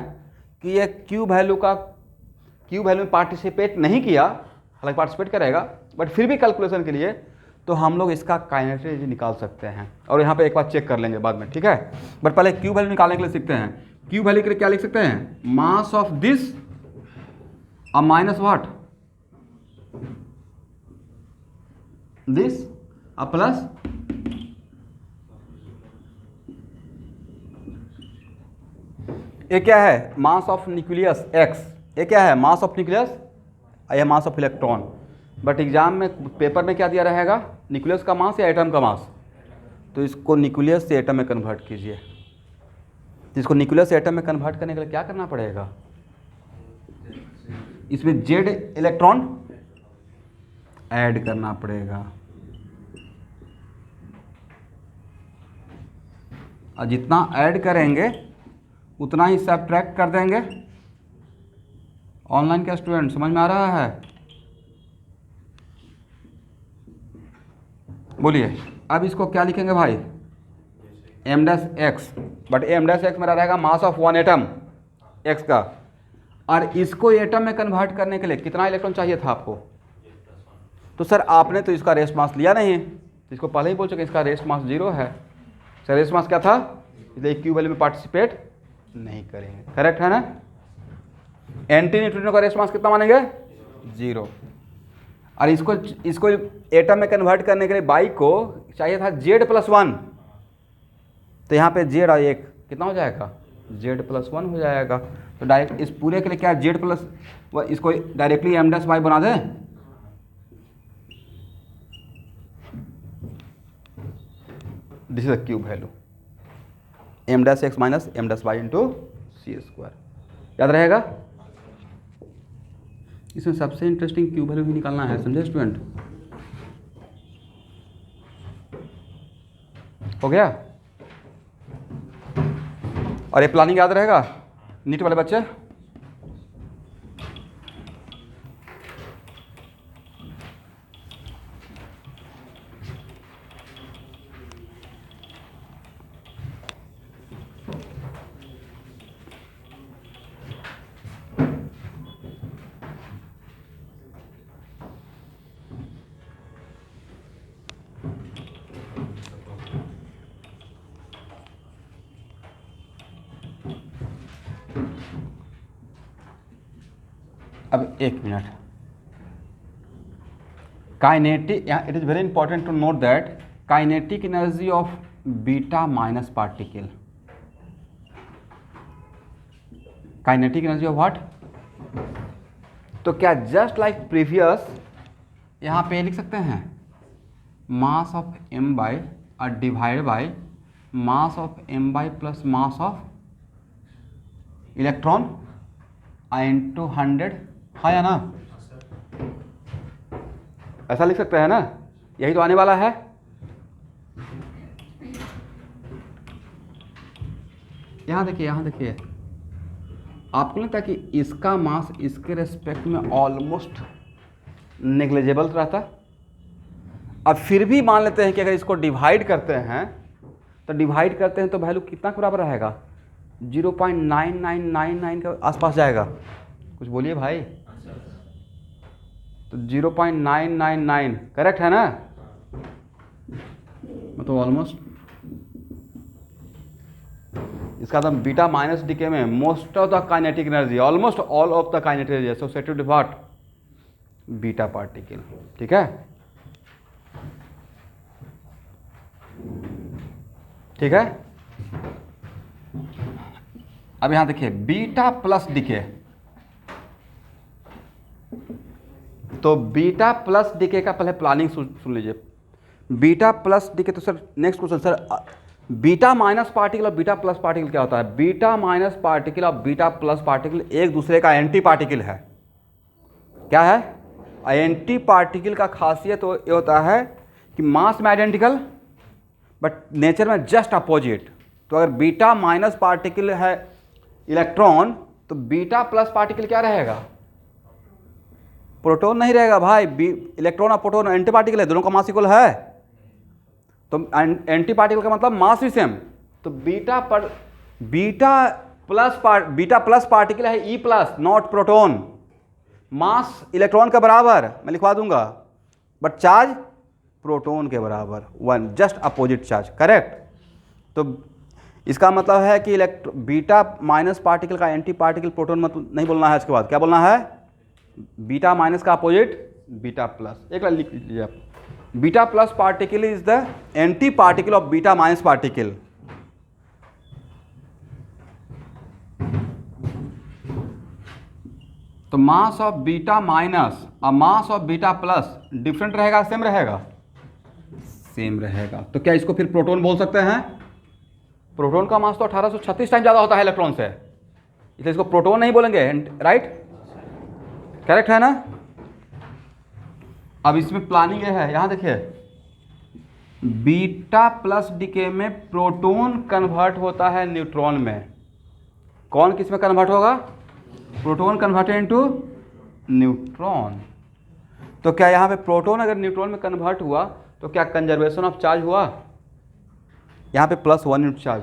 S1: कि ये क्यू वैल्यू में पार्टिसिपेट नहीं किया, हालांकि पार्टिसिपेट करेगा, बट फिर भी कैलकुलेशन के लिए तो हम लोग इसका काइनेटिक एनर्जी निकाल सकते हैं। और यहाँ पे एक बार चेक कर लेंगे बाद में, ठीक है। बट पहले क्यू वैल्यू निकालने के लिए सीखते हैं। क्यू वैल्यू के लिए क्या लिख सकते हैं? मास ऑफ दिस और माइनस व्हाट दिस और प्लस ये क्या है? मास ऑफ न्यूक्लियस एक्स। ये क्या है? मास ऑफ न्यूक्लियस, यह मास ऑफ इलेक्ट्रॉन। बट एग्जाम में पेपर में क्या दिया रहेगा? न्यूक्लियस का मास या एटम का मास। तो इसको न्यूक्लियस से एटम में कन्वर्ट कीजिए। इसको न्यूक्लियस से एटम में कन्वर्ट करने के लिए क्या करना पड़ेगा? इसमें जेड इलेक्ट्रॉन ऐड करना पड़ेगा, और जितना ऐड करेंगे उतना ही सब्ट्रैक्ट कर देंगे। ऑनलाइन का स्टूडेंट समझ में आ रहा है? बोलिए। अब इसको क्या लिखेंगे भाई? m dash x. But m dash x मेरा रहेगा mass of one atom x का, और इसको एटम में कन्वर्ट करने के लिए कितना इलेक्ट्रॉन चाहिए था आपको? तो सर आपने तो इसका रेस्ट मास लिया नहीं, इसको पहले ही बोल चुके इसका रेस्ट मास 0 है। सर रेस्ट मास क्या था? इसलिए क्यू वैल्यू में पार्टिसिपेट नहीं करेंगे। करेक्ट है ना? एंटी न्यूट्रिनो का रेस्ट मास कितना मानेंगे? 0। और इसको एटम में कन्वर्ट करने के लिए बाई को चाहिए था Z+1। तो यहाँ पे Z और 1 कितना हो जाएगा? Z+1 हो जाएगा। तो डायरेक्ट इस पूरे के लिए क्या Z+, इसको डायरेक्टली m डैश वाई बना दें। This is the Q value m dash X minus m dash Y into C²। याद रहेगा? इसमें सबसे इंटरेस्टिंग क्यूब वैल्यू भी निकालना है, समझे स्टूडेंट? हो गया? और ये प्लानिंग याद रहेगा नीट वाले बच्चे? अब एक minute. Kinetic, it is very important to note that kinetic energy of beta minus particle, kinetic energy of what? तो क्या जस्ट लाइक प्रीवियस यहाँ पे लिख सकते हैं मास ऑफ m बाई और divide by mass of m by plus mass of electron into 100, हाँ या ना? ऐसा लिख सकते हैं ना? यही तो आने वाला है। यहाँ देखिए, यहाँ देखिए, आपको लगता है कि इसका मास इसके रेस्पेक्ट में ऑलमोस्ट नेग्लिजिबल रहता। अब फिर भी मान लेते हैं कि अगर इसको डिवाइड करते हैं तो वैल्यू कितना के बराबर रहेगा? 0.9999 के आसपास जाएगा। कुछ बोलिए भाई। तो 0.999 करेक्ट है ना? मतलब ऑलमोस्ट इसका मतलब बीटा माइनस डीके में most of the kinetic energy, almost all of the kinetic energy associated with what? Beta particle. ठीक है, ठीक है। अब यहां देखिए बीटा प्लस डीके, तो बीटा प्लस डीके का पहले प्लानिंग सुन लीजिए। बीटा प्लस डीके, तो sir next question sir, beta minus particle और बीटा प्लस पार्टिकल क्या होता है? बीटा माइनस पार्टिकल और बीटा प्लस पार्टिकल एक दूसरे का एंटी पार्टिकल है। क्या है? एंटी पार्टिकल का खासियत तो ये होता है कि मास में आइडेंटिकल बट नेचर में जस्ट अपोजिट। तो अगर बीटा माइनस पार्टिकल है इलेक्ट्रॉन, तो बीटा प्लस पार्टिकल क्या रहेगा? प्रोटॉन नहीं रहेगा भाई, इलेक्ट्रॉन और प्रोटॉन एंटी पार्टिकल है, दोनों का मास इक्वल है, तो एंटी पार्टिकल का मतलब मास भी सेम। तो बीटा प्लस पार्टिकल है E plus, not proton. Mass electron का बराबर मैं लिखवा दूंगा, बट चार्ज प्रोटॉन के बराबर, one, just opposite charge, correct. तो इसका मतलब है कि बीटा माइनस पार्टिकल का एंटी पार्टिकल प्रोटॉन मत नहीं बोलना है, इसके बाद क्या बोलना है, बीटा माइनस का अपोजिट बीटा प्लस। एक लाइन लिख लीजिए आप, beta plus particle is the anti particle of beta minus particle. तो मास ऑफ बीटा माइनस और mass of beta plus different रहेगा, सेम रहेगा, सेम रहेगा। तो क्या इसको फिर प्रोटॉन बोल सकते हैं? प्रोटॉन का मास तो 1836 टाइम ज़्यादा होता है इलेक्ट्रॉन से, इसलिए इसको प्रोटॉन नहीं बोलेंगे, राइट, करेक्ट है ना। अब इसमें प्लानिंग ये है, यहाँ देखिए, बीटा प्लस डीके में प्रोटॉन कन्वर्ट होता है न्यूट्रॉन में। कौन किस में कन्वर्ट होगा? Proton converted into neutron. तो क्या यहाँ पे प्रोटॉन अगर न्यूट्रॉन में कन्वर्ट हुआ तो क्या कंजर्वेशन ऑफ चार्ज हुआ? यहाँ पे +1 यूनिट चार्ज,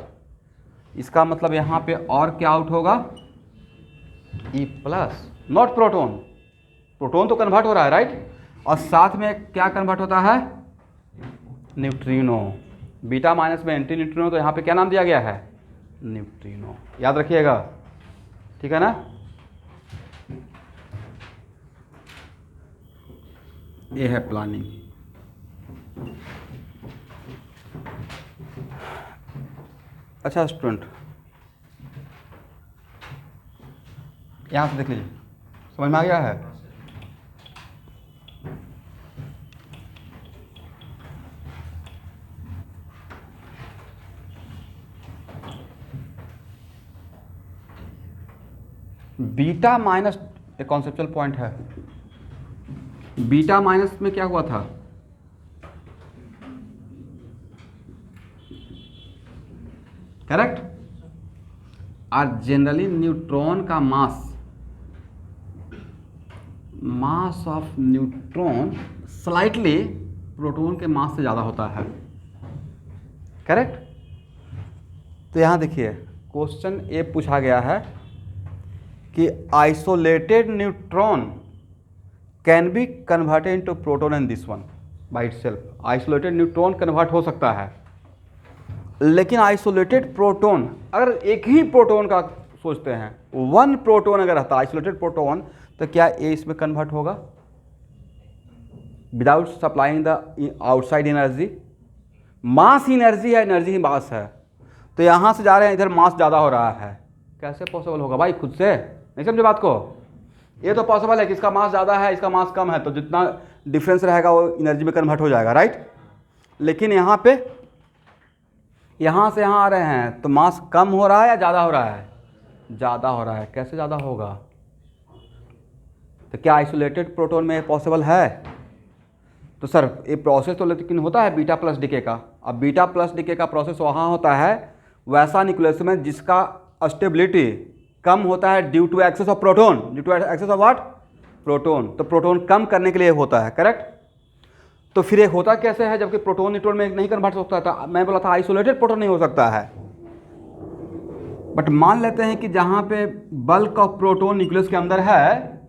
S1: इसका मतलब यहाँ पे और क्या आउट होगा? E plus, not proton. Proton तो कन्वर्ट हो रहा है, राइट, और साथ में क्या कन्वर्ट होता है? न्यूट्रिनो। बीटा माइनस में एंटी न्यूट्रिनो, तो यहाँ पे क्या नाम दिया गया है? न्यूट्रिनो। याद रखिएगा, ठीक है ना। ये है प्लानिंग। अच्छा स्टूडेंट, यहाँ से देख लीजिए, समझ में आ गया है? बीटा माइनस एक कॉन्सेप्चुअल पॉइंट है। बीटा माइनस में क्या हुआ था? करेक्ट। और जनरली न्यूट्रॉन का mass of neutron slightly proton के मास से ज़्यादा होता है, करेक्ट। तो यहाँ देखिए, क्वेश्चन ए पूछा गया है कि isolated neutron can be converted into proton and this one by itself. Isolated neutron convert हो सकता है, लेकिन आइसोलेटेड प्रोटॉन, अगर एक ही प्रोटॉन का सोचते हैं, वन प्रोटॉन अगर रहता आइसोलेटेड प्रोटॉन, तो क्या ए इसमें कन्वर्ट होगा without supplying the outside energy? Mass energy है, एनर्जी ही मास है। तो यहाँ से जा रहे हैं, इधर मास ज़्यादा हो रहा है, कैसे पॉसिबल होगा भाई? खुद से नहीं समझे बात को? ये तो पॉसिबल है कि इसका मास ज़्यादा है, इसका मास कम है, तो जितना डिफरेंस रहेगा वो एनर्जी में कन्वर्ट हो जाएगा, राइट। लेकिन यहाँ पे यहाँ से यहाँ आ रहे हैं, तो मास कम हो रहा है या ज़्यादा हो रहा है? ज़्यादा हो रहा है। कैसे ज़्यादा होगा? तो क्या आइसोलेटेड प्रोटॉन में पॉसिबल है? तो सर ये प्रोसेस तो लेकिन होता है बीटा प्लस डीके का। अब बीटा प्लस डीके का प्रोसेस वहाँ होता है वैसा न्यूक्लियस में जिसका स्टेबिलिटी कम होता है due to excess of proton. Due to excess of what? Proton. तो प्रोटॉन कम करने के लिए होता है, करेक्ट। तो फिर ये होता कैसे है जबकि प्रोटॉन न्यूट्रॉन में नहीं कन्वर्ट हो सकता था? मैं बोला था आइसोलेटेड प्रोटॉन नहीं हो सकता है, बट मान लेते हैं कि जहाँ पे बल्क ऑफ प्रोटॉन न्यूक्लियस के अंदर है,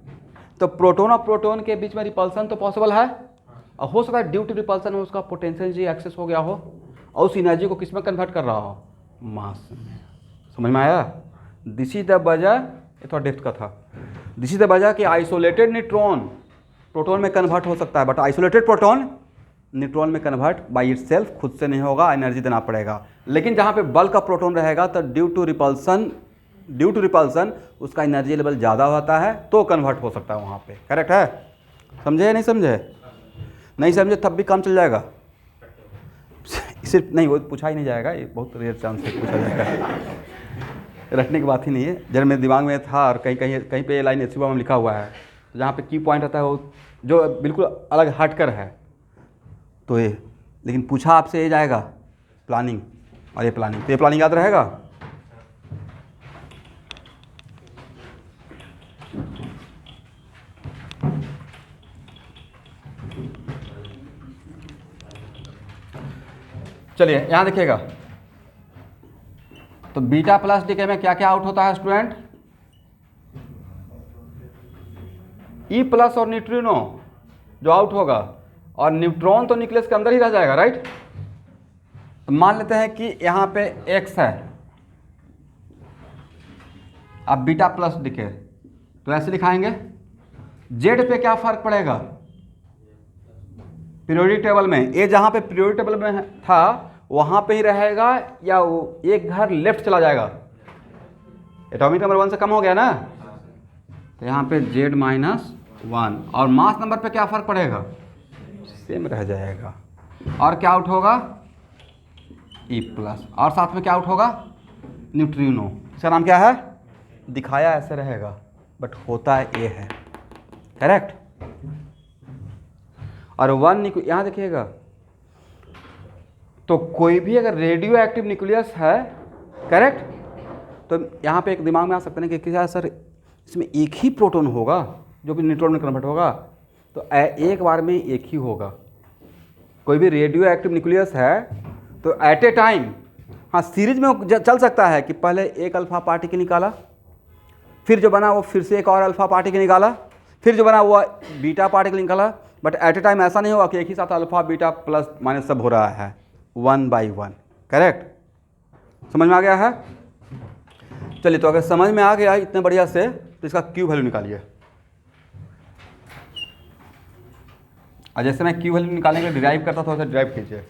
S1: तो प्रोटॉन और प्रोटॉन के बीच में रिपल्सन तो पॉसिबल है, और हो सकता है ड्यू टू रिपल्सन उसका पोटेंशियल एनर्जी एक्सेस हो गया हो, और उस एनर्जी को किस में कन्वर्ट कर रहा हो? मास में। समझ में आया? दिस इज द वजह, ये थोड़ा डेप्थ का था, दिस इज द वजह कि आइसोलेटेड न्यूट्रॉन प्रोटॉन में कन्वर्ट हो सकता है, बट आइसोलेटेड प्रोटॉन न्यूट्रॉन में कन्वर्ट बाय इटसेल्फ खुद से नहीं होगा, एनर्जी देना पड़ेगा। लेकिन जहाँ पे बल्क ऑफ प्रोटॉन रहेगा तो ड्यू टू रिपल्सन उसका एनर्जी लेवल ज़्यादा होता है, तो कन्वर्ट हो सकता है वहाँ पे, करेक्ट है। समझे या नहीं समझे? नहीं समझे तब भी काम चल जाएगा, सिर्फ नहीं वो पूछा ही नहीं जाएगा, ये बहुत रेयर चांस से पूछा जाएगा, रटने की बात ही नहीं है। जब मेरे दिमाग में था और कहीं पे ये लाइन एचसीबा में लिखा हुआ है, तो जहाँ पे की पॉइंट रहता है वो जो बिल्कुल अलग हटकर है, तो ये, लेकिन पूछा आपसे ये जाएगा प्लानिंग, और ये प्लानिंग, तो ये प्लानिंग याद रहेगा। चलिए यहाँ देखिएगा, तो बीटा प्लस डीके में क्या क्या आउट होता है स्टूडेंट? ई प्लस और न्यूट्रिनो जो आउट होगा, और न्यूट्रॉन तो न्यूक्लियस के अंदर ही रह जाएगा, राइट। तो मान लेते हैं कि यहाँ पे एक्स है, अब बीटा प्लस डीके, तो ऐसे लिखाएंगे। जेड पे क्या फर्क पड़ेगा पीरियोडिक टेबल में? ए जहाँ पे पीरियोडिक टेबल में था वहाँ पे ही रहेगा, या वो एक घर लेफ्ट चला जाएगा? एटॉमिक नंबर 1 से कम हो गया ना, तो यहाँ पे जेड -1, और मास नंबर पे क्या फर्क पड़ेगा? सेम रह जाएगा। और क्या आउट होगा? ई प्लस, और साथ में क्या आउट होगा? न्यूट्रिनो। इसका नाम क्या है? दिखाया ऐसे रहेगा बट होता है ए है, करेक्ट। और 1 यहाँ देखिएगा, तो कोई भी अगर रेडियो एक्टिव न्यूक्लियस है, करेक्ट, तो यहाँ पे एक दिमाग में आ सकता है कि क्या सर इसमें एक ही प्रोटॉन होगा जो भी न्यूट्रॉन में कन्वर्ट होगा? तो एक बार में एक ही होगा। कोई भी रेडियो एक्टिव न्यूक्लियस है तो एट ए टाइम, हाँ सीरीज में चल सकता है कि पहले एक अल्फा पार्टिकल निकाला, फिर जो बना वो फिर से एक और अल्फा पार्टिकल निकाला, फिर जो बना वो बीटा पार्टिकल निकाला, बट एट ए टाइम ऐसा नहीं होगा कि एक ही साथ अल्फा बीटा प्लस माइनस सब हो रहा है, 1 by 1, करेक्ट। समझ में आ गया है? चलिए, तो अगर समझ में आ गया इतने बढ़िया से, तो इसका क्यू वैल्यू निकालिए। और जैसे मैं क्यू वैल्यू निकालने के लिए डिराइव करता था वैसे डिराइव कीजिए।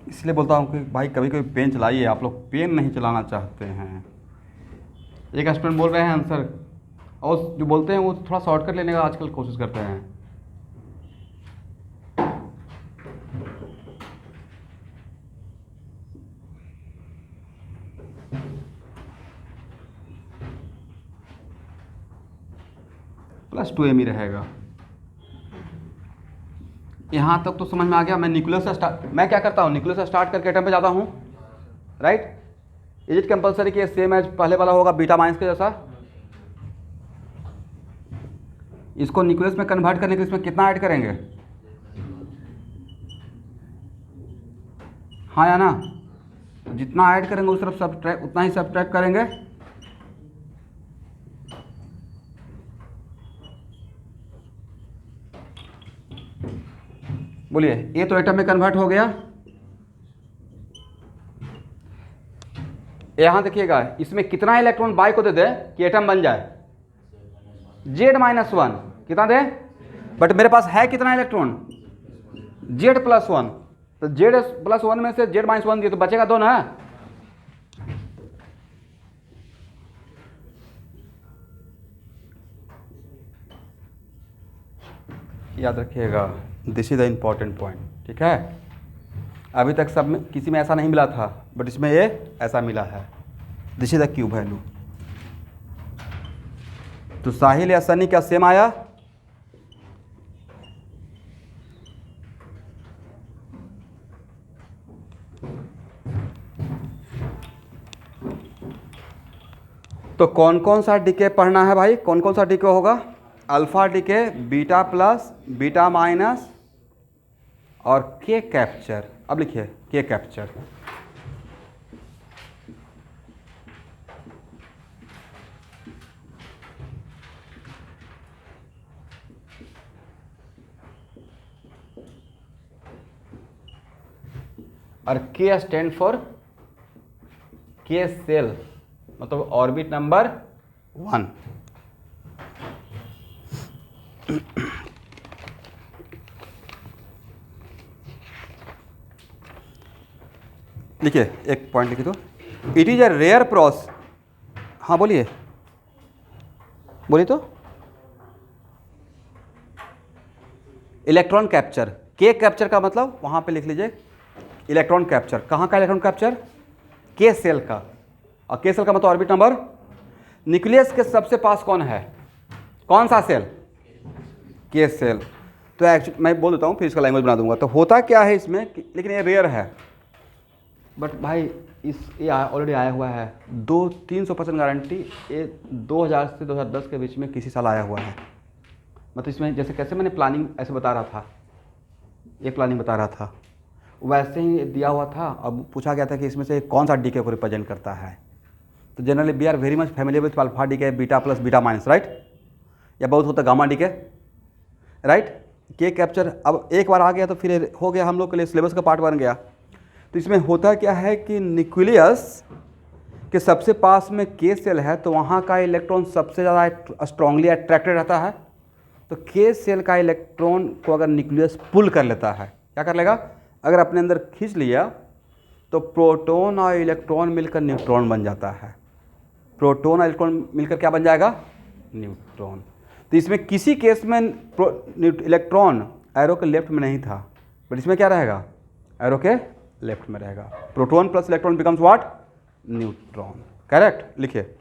S1: इसलिए बोलता हूँ कि भाई कभी कभी पेन चलाइए। आप लोग पेन नहीं चलाना चाहते हैं। एक स्टूडेंट बोल रहे हैं आंसर, और जो बोलते हैं वो थोड़ा शॉर्टकट लेने का आजकल कोशिश करते हैं। +2m ही रहेगा। यहाँ तक तो समझ में आ गया। मैं न्यूक्लियस से स्टार्ट, मैं क्या करता हूँ, न्यूक्लियस से स्टार्ट करके एटम पे जाता हूँ, राइट। इज इट कंपलसरी कि सेम एज पहले वाला होगा बीटा माइनस के जैसा? इसको न्यूक्लियस में कन्वर्ट करने के लिए इसमें कितना ऐड करेंगे? हाँ या ना? तो जितना ऐड करेंगे उस तरफ सब्ट्रैक्ट, उतना ही सब्ट्रैक्ट करेंगे। बोलिए, ये तो एटम में कन्वर्ट हो गया। यहां देखिएगा, इसमें कितना इलेक्ट्रॉन बाई को दे दे कि एटम बन जाए? Z-1 कितना दे? बट मेरे पास है कितना इलेक्ट्रॉन? Z+1। तो Z+1 में से Z-1 दिए तो बचेगा 2 ना। याद रखिएगा, this is the important point, ठीक है। अभी तक सब में किसी में ऐसा नहीं मिला था, बट इसमें ये ऐसा मिला है। This is the Q value. तो साहिल या सनी क्या सेम आया? तो कौन कौन सा डीके पढ़ना है भाई? कौन कौन सा डीके होगा? Alpha decay, beta plus, beta minus और के कैप्चर। अब लिखिए के कैप्चर। और K stand for K shell, मतलब ऑर्बिट नंबर 1। लिखिए, एक पॉइंट लिखिए तो, it is a rare process. हाँ बोलिए, बोलिए तो। इलेक्ट्रॉन कैप्चर, के कैप्चर का मतलब वहाँ पे लिख लीजिए इलेक्ट्रॉन कैप्चर। कहाँ का इलेक्ट्रॉन कैप्चर? के सेल का। और के सेल का मतलब ऑर्बिट नंबर। न्यूक्लियस के सबसे पास कौन है? कौन सा सेल? के सेल। तो एक्चुअली मैं बोल देता हूँ, फिर इसका लैंग्वेज बना दूंगा। तो होता क्या है इसमें लेकिन ये रेयर है, बट भाई ये ऑलरेडी आया हुआ है 200-300% गारंटी। ये 2000 से 2010 के बीच में किसी साल आया हुआ है। मतलब इसमें जैसे कैसे मैंने प्लानिंग ऐसे बता रहा था, एक प्लानिंग बता रहा था, वैसे ही दिया हुआ था। अब पूछा गया था कि इसमें से कौन सा डीके को रिप्रेजेंट करता है। तो generally we are very much familiar with alpha decay, beta plus beta minus, right? या बहुत होता है gamma decay, right? K capture अब एक बार आ गया तो फिर हो गया, हम लोग के लिए सिलेबस का पार्ट बन गया। तो इसमें होता क्या है कि न्यूक्लियस के सबसे पास में के सेल है, तो वहाँ का इलेक्ट्रॉन सबसे ज़्यादा स्ट्रांगली अट्रैक्टेड रहता है। तो के सेल का इलेक्ट्रॉन को अगर न्यूक्लियस पुल कर लेता है, क्या कर लेगा? अगर अपने अंदर खींच लिया तो प्रोटॉन और इलेक्ट्रॉन मिलकर न्यूट्रॉन बन जाता है। प्रोटॉन और इलेक्ट्रॉन मिलकर क्या बन जाएगा? न्यूट्रॉन। तो इसमें किसी केस में इलेक्ट्रॉन एरो के लेफ्ट में नहीं था, बट इसमें क्या रहेगा? एरो के लेफ्ट में रहेगा। Proton plus electron becomes what? Neutron. Correct? लिखिए,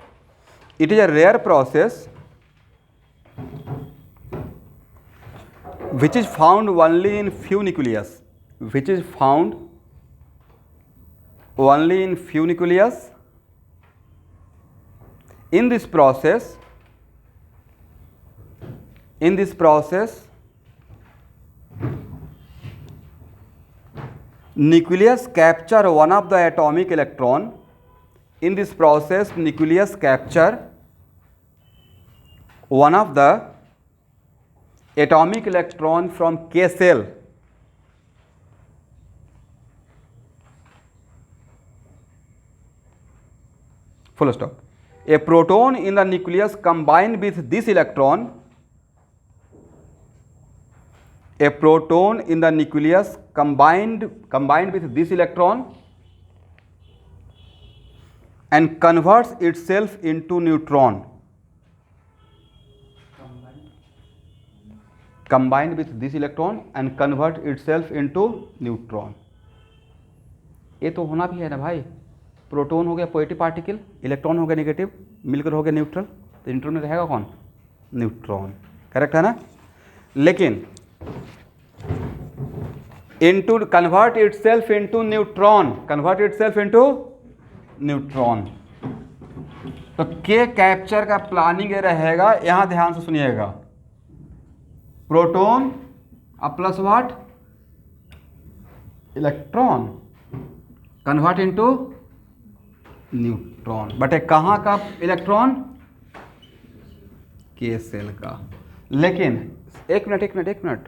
S1: it is a rare process which is found only in few nucleus, which is found only in few nucleus. In this process nucleus capture one of the atomic electron. In this process nucleus capture one of the atomic electron from K cell. Full stop. A proton in the nucleus combined with this electron. A proton in the nucleus combined with this electron and converts itself into neutron. Combined with this electron and convert itself into neutron. ये तो होना भी है ना भाई। Proton हो गया positive particle, electron हो गया नेगेटिव, मिलकर हो गया न्यूट्रल। तो न्यूट्रॉन में रहेगा कौन? न्यूट्रॉन। करेक्ट है ना? लेकिन into convert itself into neutron, convert itself into neutron. तो के कैप्चर का प्लानिंग ये रहेगा, यहां ध्यान से सुनिएगा। Proton plus what? Electron convert into neutron. But कहाँ का इलेक्ट्रॉन? के सेल का। लेकिन एक मिनट,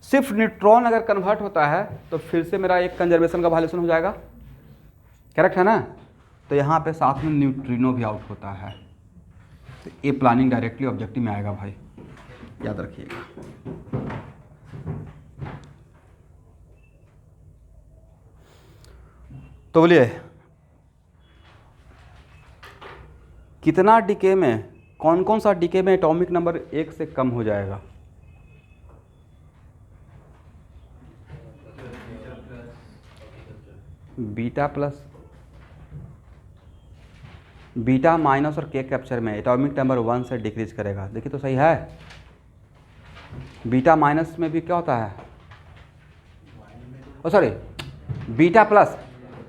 S1: सिर्फ न्यूट्रॉन अगर कन्वर्ट होता है तो फिर से मेरा एक कंजर्वेशन का वायलेशन हो जाएगा। करेक्ट है ना? तो यहाँ पे साथ में न्यूट्रिनो भी आउट होता है। तो ये प्लानिंग डायरेक्टली ऑब्जेक्टिव में आएगा भाई, याद रखिएगा। तो बोलिए, कितना डीके में, कौन कौन सा डीके में एटॉमिक नंबर 1 से कम हो जाएगा? बीटा प्लस, बीटा माइनस और के कैप्चर में एटॉमिक नंबर 1 से डिक्रीज करेगा। देखिए तो सही है। बीटा माइनस में भी क्या होता है? Sorry beta plus,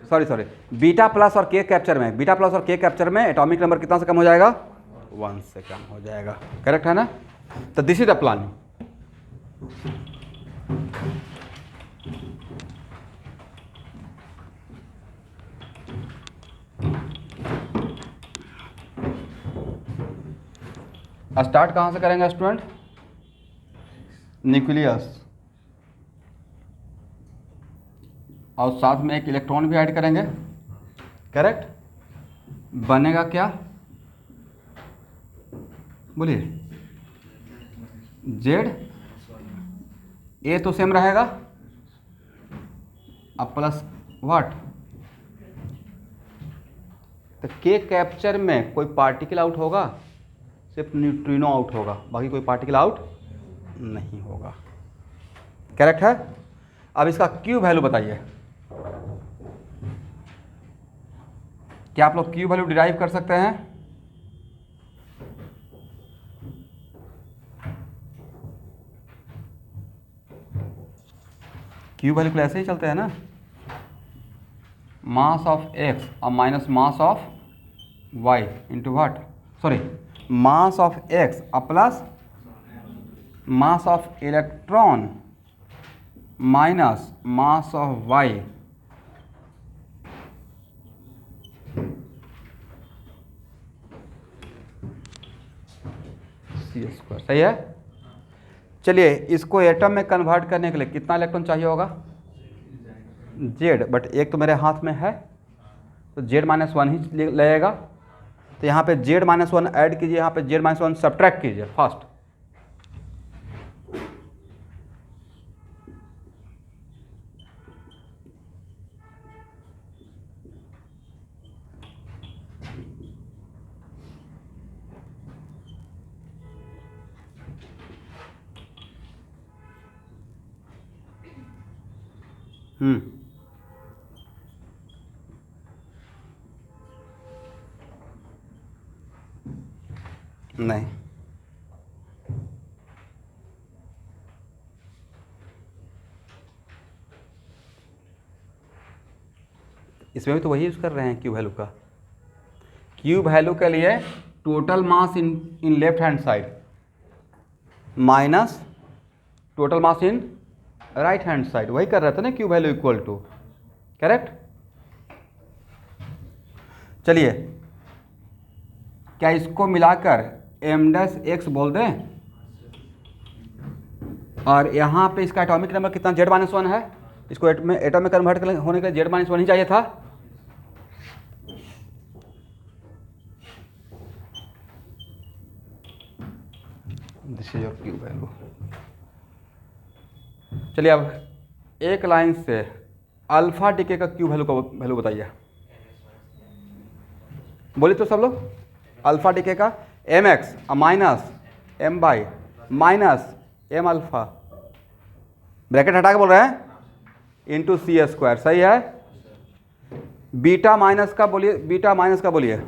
S1: sorry beta plus और के कैप्चर में, बीटा प्लस और के कैप्चर में एटॉमिक नंबर कितना से कम हो जाएगा? 1 से कम हो जाएगा। करेक्ट है ना? तो this is the planning. Start कहाँ से करेंगे स्टूडेंट? न्यूक्लियस। और साथ में एक इलेक्ट्रॉन भी ऐड करेंगे, करेक्ट। बनेगा क्या, बोलिए, जेड, ए तो सेम रहेगा, अब प्लस व्हाट, तो के कैप्चर में कोई पार्टिकल आउट होगा, सिर्फ न्यूट्रिनो आउट होगा, बाकी कोई पार्टिकल आउट नहीं होगा, करेक्ट है। अब इसका क्यू वैल्यू बताइए, क्या आप लोग क्यू वैल्यू डिराइव कर सकते हैं? क्यू वैल्यू ऐसे ही चलते हैं ना, मास ऑफ एक्स और minus mass of Y into what, sorry, mass of X और plus mass of electron minus mass of Y, C square, सही है। चलिए इसको एटम में कन्वर्ट करने के लिए कितना इलेक्ट्रॉन चाहिए होगा, जेड, बट एक तो मेरे हाथ में है तो जेड माइनस वन ही लगेगा, तो यहाँ पे जेड माइनस वन ऐड कीजिए, यहाँ पे जेड माइनस वन सब्ट्रैक्ट कीजिए फास्ट। नहीं, इसमें भी तो वही यूज़ कर रहे हैं क्यू वैल्यू का। क्यू वैल्यू के लिए total mass in left hand side minus total mass in right hand side, वही कर रहे थे ना, Q value equal to, correct. चलिए क्या इसको मिलाकर एम डैश एक्स बोल दें, और यहाँ पे इसका एटॉमिक नंबर कितना, जेड माइनस वन है, इसको एटम में कन्वर्ट होने के लिए जेड माइनस वन ही चाहिए था। This is your Q value. चलिए अब एक लाइन से अल्फा डीके का क्यू वैल्यू बताइए, बोलिए तो सब लोग। अल्फा डीके का M X minus M Y minus M alpha, bracket हटा के बोल रहे हैं, इंटू सी स्क्वायर, सही है। बीटा माइनस का बोलिए, बीटा माइनस का बोलिए,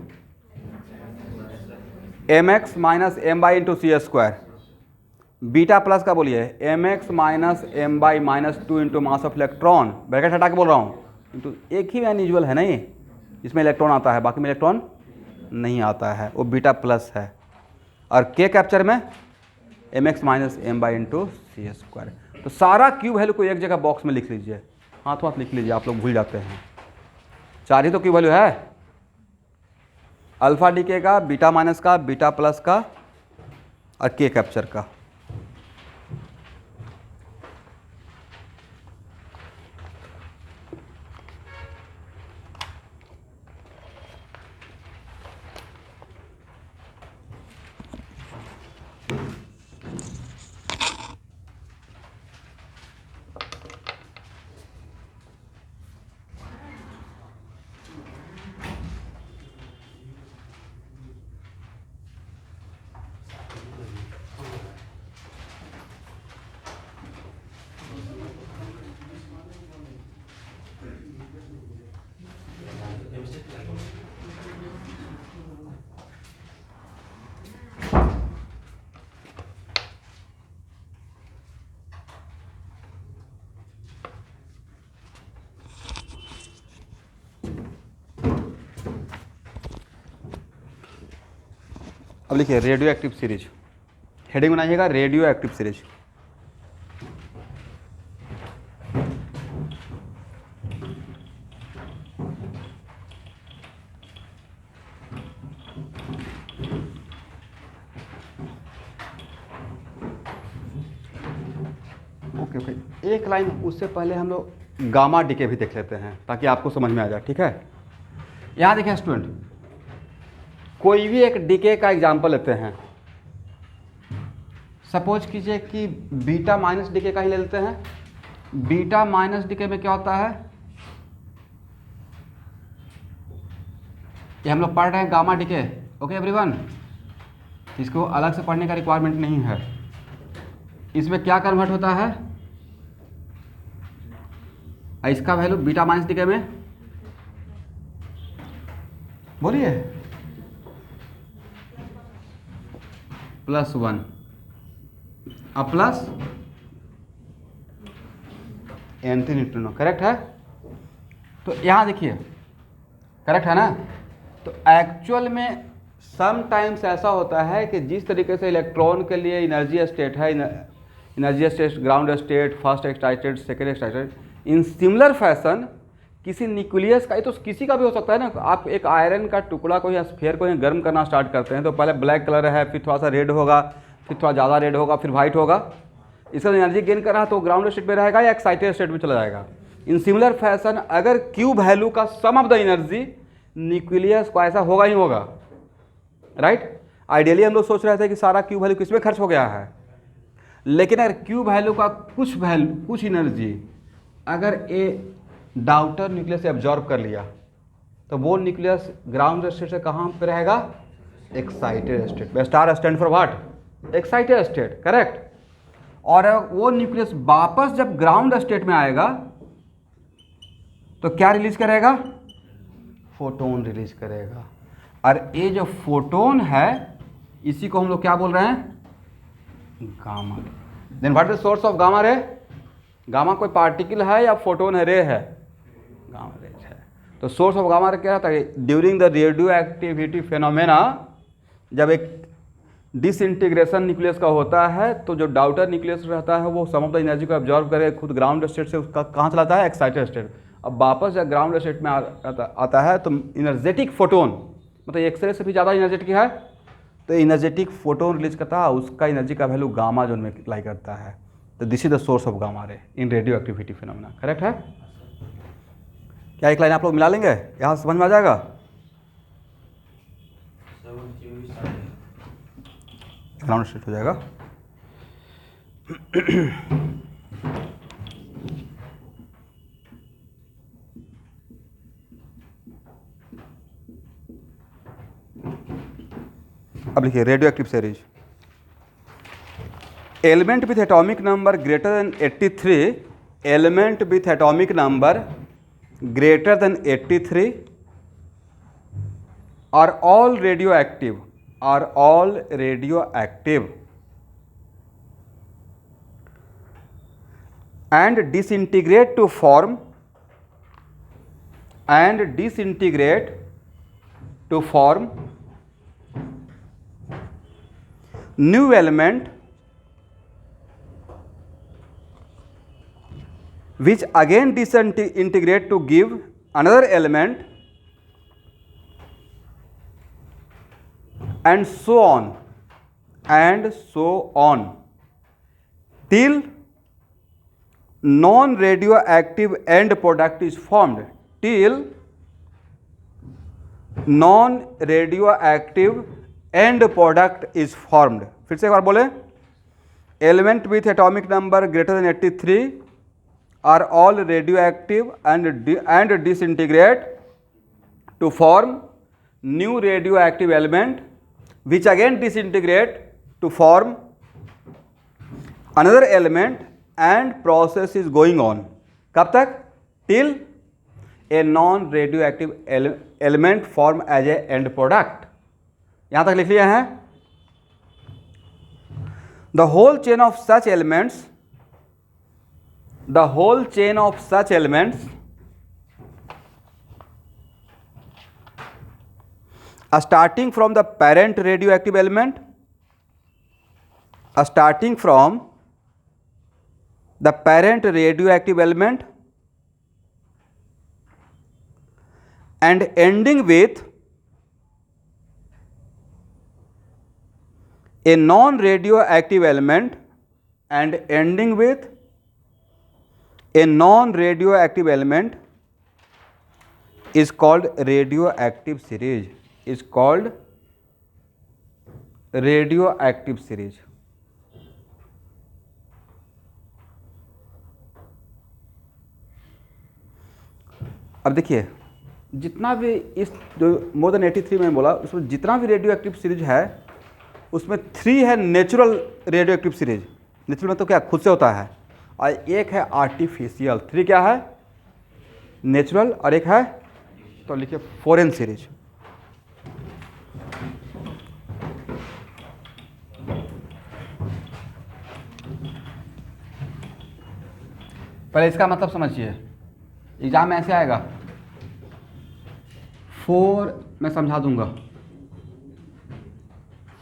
S1: M X minus M Y into C square. Beta plus का बोलिए, M X minus M Y minus two into mass of electron, bracket हटा के बोल रहा हूँ, इंटू, एक ही अनयूजुअल है ना ये, इसमें इलेक्ट्रॉन आता है, बाकी में इलेक्ट्रॉन नहीं आता है, वो बीटा प्लस है। और के कैप्चर में M X minus M Y into C square. तो सारा क्यू वैल्यू को एक जगह बॉक्स में लिख लीजिए, हाथों हाथ लिख लीजिए, आप लोग भूल जाते हैं। चार ही तो क्यू वैल्यू है, अल्फा डीके का, बीटा माइनस का, बीटा प्लस का और के कैप्चर का। अब लिखिए रेडियो एक्टिव सीरीज, हेडिंग बनाइएगा रेडियो एक्टिव सीरीज। ओके, एक लाइन उससे पहले हम लोग गामा डीके भी देख लेते हैं ताकि आपको समझ में आ जाए, ठीक है। यहाँ देखिए स्टूडेंट, कोई भी एक डीके का एग्जाम्पल लेते हैं। सपोज कीजिए कि बीटा माइनस डीके का ही ले लेते हैं। बीटा माइनस डीके में क्या होता है, ये हम लोग पढ़ रहे हैं गामा डीके, ओके एवरीवन, इसको अलग से पढ़ने का रिक्वायरमेंट नहीं है। इसमें क्या कन्वर्ट होता है, इसका वैल्यू बीटा माइनस डीके में, बोलिए, +1 अब प्लस n3 न्यूट्रॉन, करेक्ट है। तो यहाँ देखिए करेक्ट है ना। तो एक्चुअल में सम टाइम्स ऐसा होता है कि जिस तरीके से इलेक्ट्रॉन के लिए एनर्जी स्टेट है, energy state, ground state, first excited, second excited, in similar fashion किसी न्यूक्लियस का, ये तो किसी का भी हो सकता है ना। आप एक आयरन का टुकड़ा को या स्फीयर को गर्म करना स्टार्ट करते हैं तो पहले ब्लैक कलर है, फिर थोड़ा सा रेड होगा, फिर थोड़ा ज़्यादा रेड होगा, फिर वाइट होगा। इसका एनर्जी गेन कर रहा है तो ग्राउंड स्टेट में रहेगा या एक्साइटेड स्टेट में चला जाएगा। इन सिमिलर फैशन अगर क्यू वैल्यू का सम ऑफ द एनर्जी न्यूक्लियस को ऐसा होगा ही होगा, राइट। आइडियली हम लोग सोच रहे थे कि सारा क्यू वैल्यू किसमें खर्च हो गया है, लेकिन अगर क्यू वैल्यू का कुछ एनर्जी अगर ए डाउटर न्यूक्लियस से एब्जॉर्ब कर लिया तो वो न्यूक्लियस ग्राउंड स्टेट से कहाँ पे रहेगा, excited state. Star stand for what, excited state, correct. और वो न्यूक्लियस वापस जब ग्राउंड स्टेट में आएगा तो क्या रिलीज करेगा, फोटोन रिलीज करेगा। और ये जो फोटोन है इसी को हम लोग क्या बोल रहे हैं, gamma. Then what is source of gamma ray, gamma कोई पार्टिकल है या फोटोन है, रे है, गामा रे है। तो सोर्स ऑफ गामा रे क्या रहता है, during the radio activity phenomena, जब एक डिसइंटीग्रेशन न्यूक्लियस का होता है तो जो डाउटर न्यूक्लियस रहता है वो सम ऑफ द एनर्जी को एब्जॉर्ब करके खुद ग्राउंड स्टेट से उसका कहाँ चलाता है, एक्साइटेड स्टेट। अब वापस जब ग्राउंड स्टेट में आता है तो इनर्जेटिक फोटोन, मतलब एक्सरे से भी ज़्यादा एनर्जेटिक है, तो एनर्जेटिक फोटोन रिलीज करता है, उसका एनर्जी का वैल्यू गामा जोन में अप्लाई करता है। तो this is the source of gamma रे इन रेडियो एक्टिविटी फिनोमेना, करेक्ट है। क्या एक लाइन आप लोग मिला लेंगे, यहाँ समझ में आ जाएगा। ग्राउंड स्टेट हो जाएगा। अब लिखिए radio active series, element with atomic number greater than 83, element with atomic number greater than 83 are all radioactive, and disintegrate to form new element which again disintegrate to give another element, and so on till non-radioactive end product is formed, till non-radioactive end product is formed। फिर से एक बार बोले, element with atomic number greater than 83 are all radioactive and disintegrate to form new radioactive element which again disintegrate to form another element, and process is going on। कब तक, till a non radioactive element form as a end product। यहाँ तक लिख लिया है। The whole chain of such elements starting from the parent radioactive element, and ending with a non radioactive element, a non radio active element is called radio active series, is called radio active series. अब देखिए जितना भी इस जो more than 83 में बोला उसमें जितना भी रेडियो एक्टिव सीरीज है उसमें 3 है natural radio active series, natural में तो क्या खुद से होता है, और एक है आर्टिफिशियल। 3 क्या है? नेचुरल, और एक है तो लिखिए फॉरेन सीरीज। पहले इसका मतलब समझिए, एग्जाम में ऐसे आएगा, 4 मैं समझा दूंगा,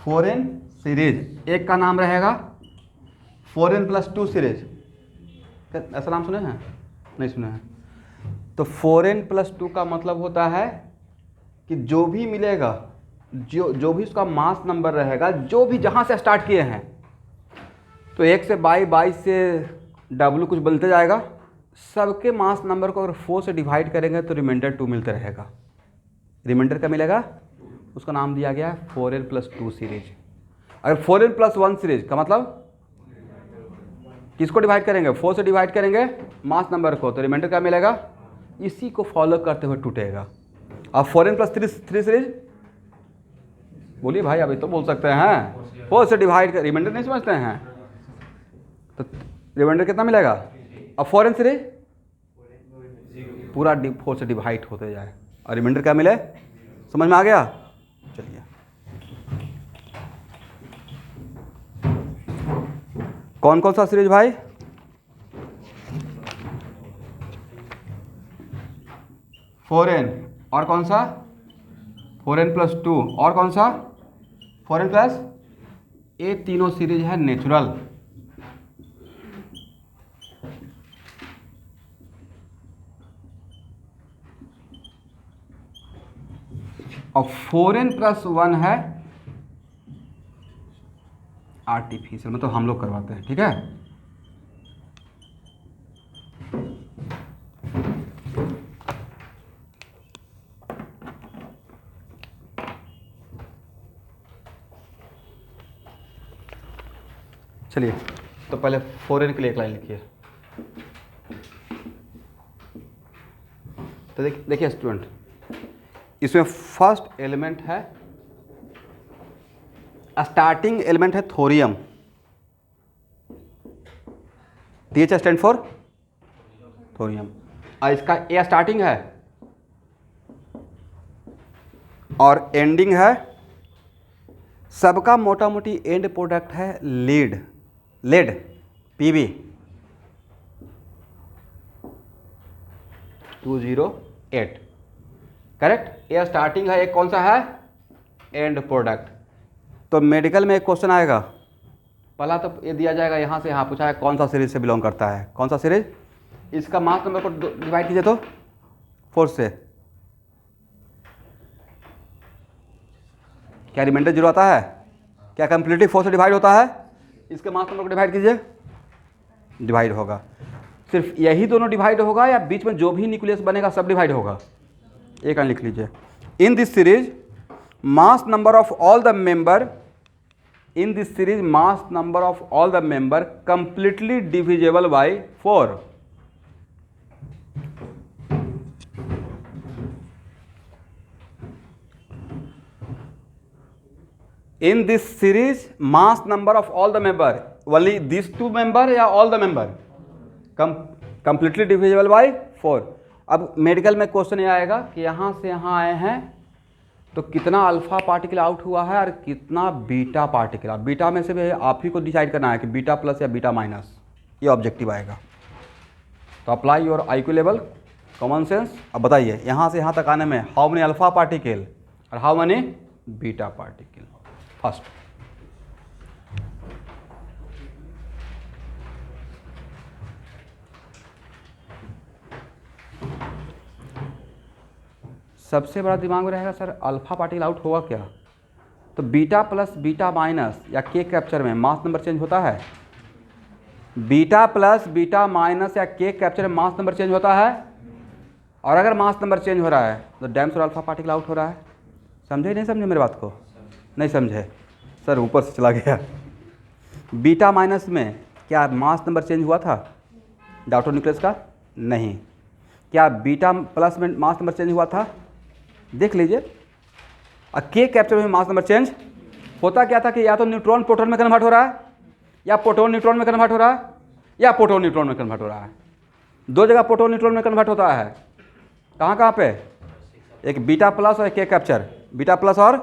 S1: फॉरेन सीरीज एक का नाम रहेगा फॉरेन प्लस 2 सीरीज। ऐसा नाम सुने हैं? नहीं सुने हैं? तो फॉरेन प्लस 2 का मतलब होता है कि जो भी मिलेगा, जो भी उसका मास नंबर रहेगा, जो भी जहाँ से स्टार्ट किए हैं, तो 1 से 22 से W कुछ बनते जाएगा, सबके मास नंबर को अगर 4 से डिवाइड करेंगे तो रिमाइंडर 2 मिलते रहेगा। रिमाइंडर क्या मिलेगा? उसका नाम दिया गया है 4n प्लस 2 सीरीज। अगर 4n प्लस 1 सीरीज का मतलब किसको डिवाइड करेंगे? 4 से डिवाइड करेंगे मास नंबर को, तो रिमाइंडर क्या मिलेगा? इसी को फॉलो करते हुए टूटेगा। अब 4n प्लस 3 सीरीज बोलिए भाई, अभी तो बोल सकते हैं। 4 से डिवाइड कर, रिमाइंडर नहीं समझते हैं, तो रिमाइंडर कितना मिलेगा? अब 4n सीरीज पूरा 4 से डिवाइड होते जाए और रिमाइंडर क्या मिले? समझ में आ गया? चलिए कौन कौन सा सीरीज भाई? फॉरेन, और कौन सा? 4n प्लस 2, और कौन सा? 4n प्लस, ये तीनों सीरीज है नेचुरल। और 4n प्लस 1 है आर्टिफिशियल, मतलब हम लोग करवाते हैं, ठीक है। चलिए तो पहले 4n के लिए एक लाइन लिखिए। तो देखिए स्टूडेंट, इसमें फर्स्ट एलिमेंट है, स्टार्टिंग एलिमेंट है thorium. TH stand for thorium, और इसका ए स्टार्टिंग है और एंडिंग है। सबका मोटा मोटी एंड प्रोडक्ट है लीड, लेड, PB 208, करेक्ट। ये स्टार्टिंग है, एक कौन सा है? And product. तो मेडिकल में एक क्वेश्चन आएगा, पहला तो ये दिया जाएगा, यहाँ से यहाँ पूछा है कौन सा सीरीज से बिलोंग करता है, कौन सा सीरीज। इसका मास नंबर को डिवाइड कीजिए तो 4 से, क्या रिमाइंडर 0 आता है? क्या कंप्लीटली 4 से डिवाइड होता है? इसके मास नंबर को डिवाइड कीजिए, डिवाइड होगा। सिर्फ यही दोनों डिवाइड होगा या बीच में जो भी न्यूक्लियस बनेगा सब डिवाइड होगा? एक लिख लीजिए। In this series mass number of all the member, in this series mass number of all the member completely divisible by 4। In this series mass number of all the member, only these 2 member या all the member completely divisible by 4। अब medical में question ये आएगा कि यहाँ से यहाँ आए हैं तो कितना अल्फा पार्टिकल आउट हुआ है और कितना बीटा पार्टिकल। बीटा में से भी आप ही को डिसाइड करना है कि बीटा प्लस या बीटा माइनस, ये ऑब्जेक्टिव आएगा। तो apply your IQ level, common sense. अब बताइए यहाँ से यहाँ तक आने में हाउ मेनी अल्फा पार्टिकल और how many beta particle. First, सबसे बड़ा दिमाग में रहेगा सर अल्फा पार्टिकल आउट होगा क्या? तो बीटा प्लस बीटा माइनस या के कैप्चर में मास नंबर चेंज होता है? बीटा प्लस बीटा माइनस या के कैप्चर में मास नंबर चेंज होता है, और अगर मास नंबर चेंज हो रहा है तो डैम और अल्फा पार्टिकल आउट हो रहा है। समझे नहीं समझे मेरी बात को? नहीं समझे सर, ऊपर से चला गया। बीटा माइनस में क्या मास नंबर चेंज हुआ था डाउटर न्यूक्लियस का? नहीं। क्या बीटा प्लस में मास नंबर चेंज हुआ था? देख लीजिए। और के कैप्चर में मास नंबर चेंज होता क्या था कि या तो न्यूट्रॉन प्रोटॉन में कन्वर्ट हो रहा है, या प्रोटॉन न्यूट्रॉन में कन्वर्ट हो रहा है, या प्रोटॉन न्यूट्रॉन में कन्वर्ट हो रहा है। दो जगह प्रोटॉन न्यूट्रॉन में कन्वर्ट होता है। कहाँ कहाँ पे? एक बीटा प्लस और एक के कैप्चर, बीटा प्लस और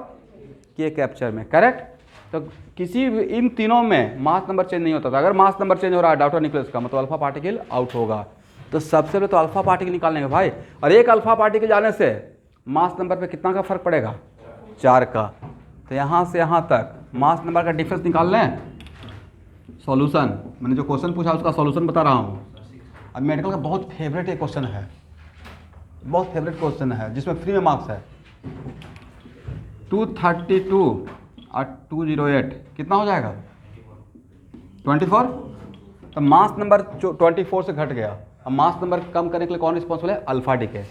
S1: के कैप्चर में, करेक्ट। तो किसी भी इन तीनों में मास नंबर चेंज नहीं होता था। अगर मास नंबर चेंज हो रहा है डाउटर न्यूक्लियस का, मतलब अल्फा पार्टिकल आउट होगा। तो सबसे पहले तो अल्फा पार्टिकल निकालने का भाई, और एक अल्फा पार्टिकल जाने से मास नंबर पे कितना का फर्क पड़ेगा? 4 का। तो यहाँ से यहाँ तक मास नंबर का डिफरेंस निकाल लें। सॉल्यूशन, मैंने जो क्वेश्चन पूछा उसका सॉल्यूशन बता रहा हूँ। अब मेडिकल का बहुत फेवरेट एक क्वेश्चन है, बहुत फेवरेट क्वेश्चन है, जिसमें फ्री में मार्क्स है। 232 और 208 कितना हो जाएगा? 24। तो मास नंबर 24 से घट गया। अब मास नंबर कम करने के लिए कौन रिस्पॉन्सिबल है? Alpha decay.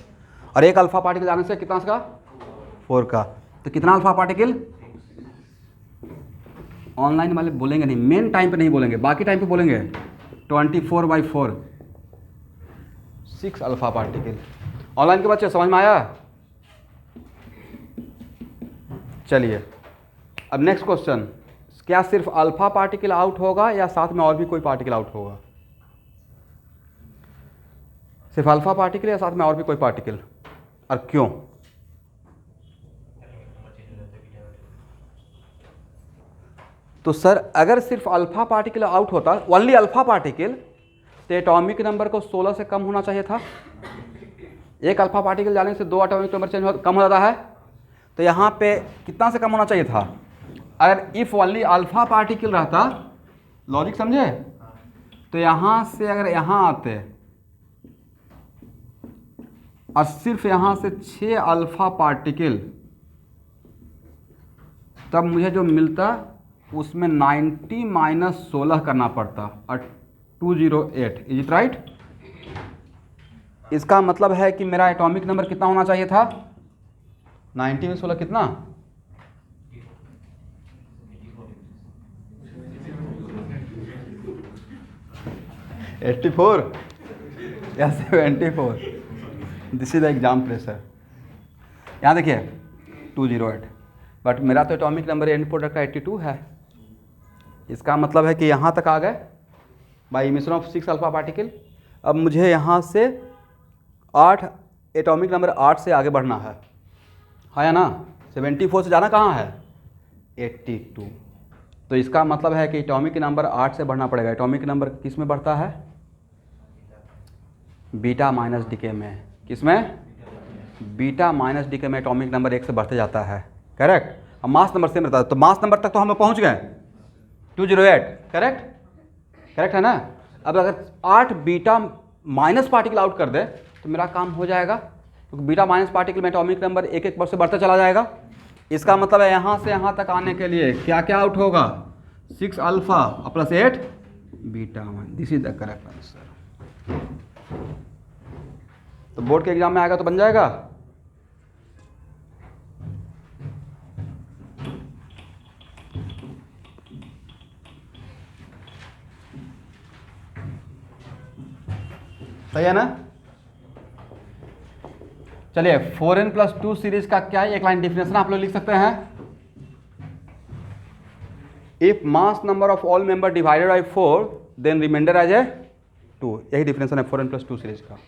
S1: और एक अल्फा पार्टिकल जाने से कितना का? 4 का। तो कितना अल्फा पार्टिकल? ऑनलाइन वाले बोलेंगे नहीं, मेन टाइम पे नहीं बोलेंगे, बाकी टाइम पे बोलेंगे। 24/4 6 अल्फा पार्टिकल। ऑनलाइन के बच्चे समझ में आया? चलिए अब नेक्स्ट क्वेश्चन, क्या सिर्फ अल्फा पार्टिकल आउट होगा या साथ में और भी कोई पार्टिकल आउट होगा? सिर्फ अल्फा पार्टिकल या साथ में और भी कोई पार्टिकल, और क्यों? तो सर अगर सिर्फ अल्फा पार्टिकल आउट होता, ओनली अल्फा पार्टिकल, तो एटॉमिक नंबर को 16 से कम होना चाहिए था। एक अल्फा पार्टिकल जाने से 2 एटॉमिक नंबर कम हो जाता है। तो यहाँ पे कितना से कम होना चाहिए था? अगर इफ ओनली अल्फा पार्टिकल रहता, लॉजिक समझे, तो यहाँ से अगर यहाँ आते और सिर्फ यहाँ से 6 अल्फा पार्टिकल, तब मुझे जो मिलता उसमें 90 - 16 करना पड़ता, और 208। Is it right? इसका मतलब है कि मेरा एटॉमिक नंबर कितना होना चाहिए था? 90 में 16 कितना? 84 या 74? This is the exam pressure. यहाँ देखिए 208, बट मेरा तो एटॉमिक नंबर एंड प्रोडक्ट का 82 है। इसका मतलब है कि यहाँ तक आ गए by emission of 6 alpha particle. अब मुझे यहाँ से 8 एटॉमिक नंबर 8 से आगे बढ़ना है या ना? 74 से जाना कहाँ है? 82। तो इसका मतलब है कि एटॉमिक नंबर 8 से बढ़ना पड़ेगा। एटॉमिक नंबर किस में बढ़ता है? बीटा माइनस डीके में। किस में? बीटा माइनस डीके में एटॉमिक नंबर 1 से बढ़ते जाता है, करेक्ट। अब मास नंबर सेम रहता है, तो मास नंबर तक तो हम लोग पहुँच गए 208, करेक्ट, करेक्ट है ना। अब अगर 8 बीटा माइनस पार्टिकल आउट कर दे तो मेरा काम हो जाएगा, क्योंकि बीटा माइनस पार्टिकल में एटॉमिक नंबर 1-1 पर से बढ़ता चला जाएगा। इसका मतलब है यहाँ से यहाँ तक आने के लिए क्या क्या आउट होगा? 6 alpha plus 8 beta. This is the correct answer. तो बोर्ड के एग्जाम में आएगा तो बन जाएगा। सही है ना? चलिए 4n+2 सीरीज का क्या है, एक लाइन डिफिनेशन आप लोग लिख सकते हैं। If mass number of all member divided by 4 then remainder as a 2। यही डिफिनेशन है 4n+2 सीरीज का।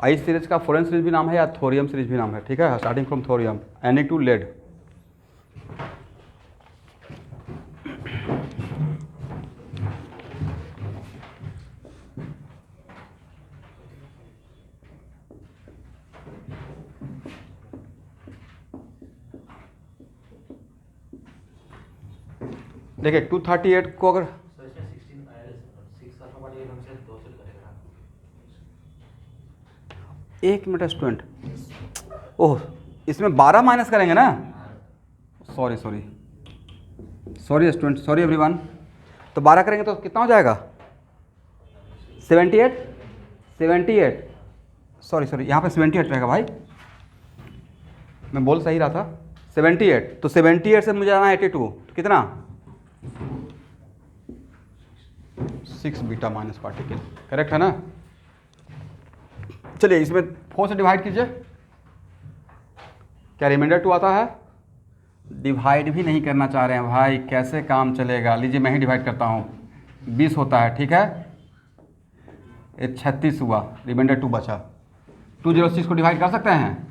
S1: इस सीरीज का 4n सीरीज भी नाम है या थोरियम सीरीज भी नाम है, ठीक है, starting from thorium Na2 lead. देखिए 238 को अगर एक मिनट स्टूडेंट, ओह इसमें 12 माइनस करेंगे ना, sorry sorry student, sorry everyone. तो 12 करेंगे तो कितना हो जाएगा? 78, 78, सॉरी यहाँ पे 78 रहेगा भाई, मैं बोल सही रहा था 78। तो 78 से मुझे आना 82, तो कितना? 6 बीटा माइनस पार्टिकल, करेक्ट है ना? चलिए इसमें 4 से डिवाइड कीजिए, क्या रिमाइंडर 2 आता है? डिवाइड भी नहीं करना चाह रहे हैं भाई, कैसे काम चलेगा? लीजिए मैं ही डिवाइड करता हूँ, 20 होता है, ठीक है? ये 36 हुआ, रिमाइंडर 2 बचा। 206 को डिवाइड कर सकते हैं,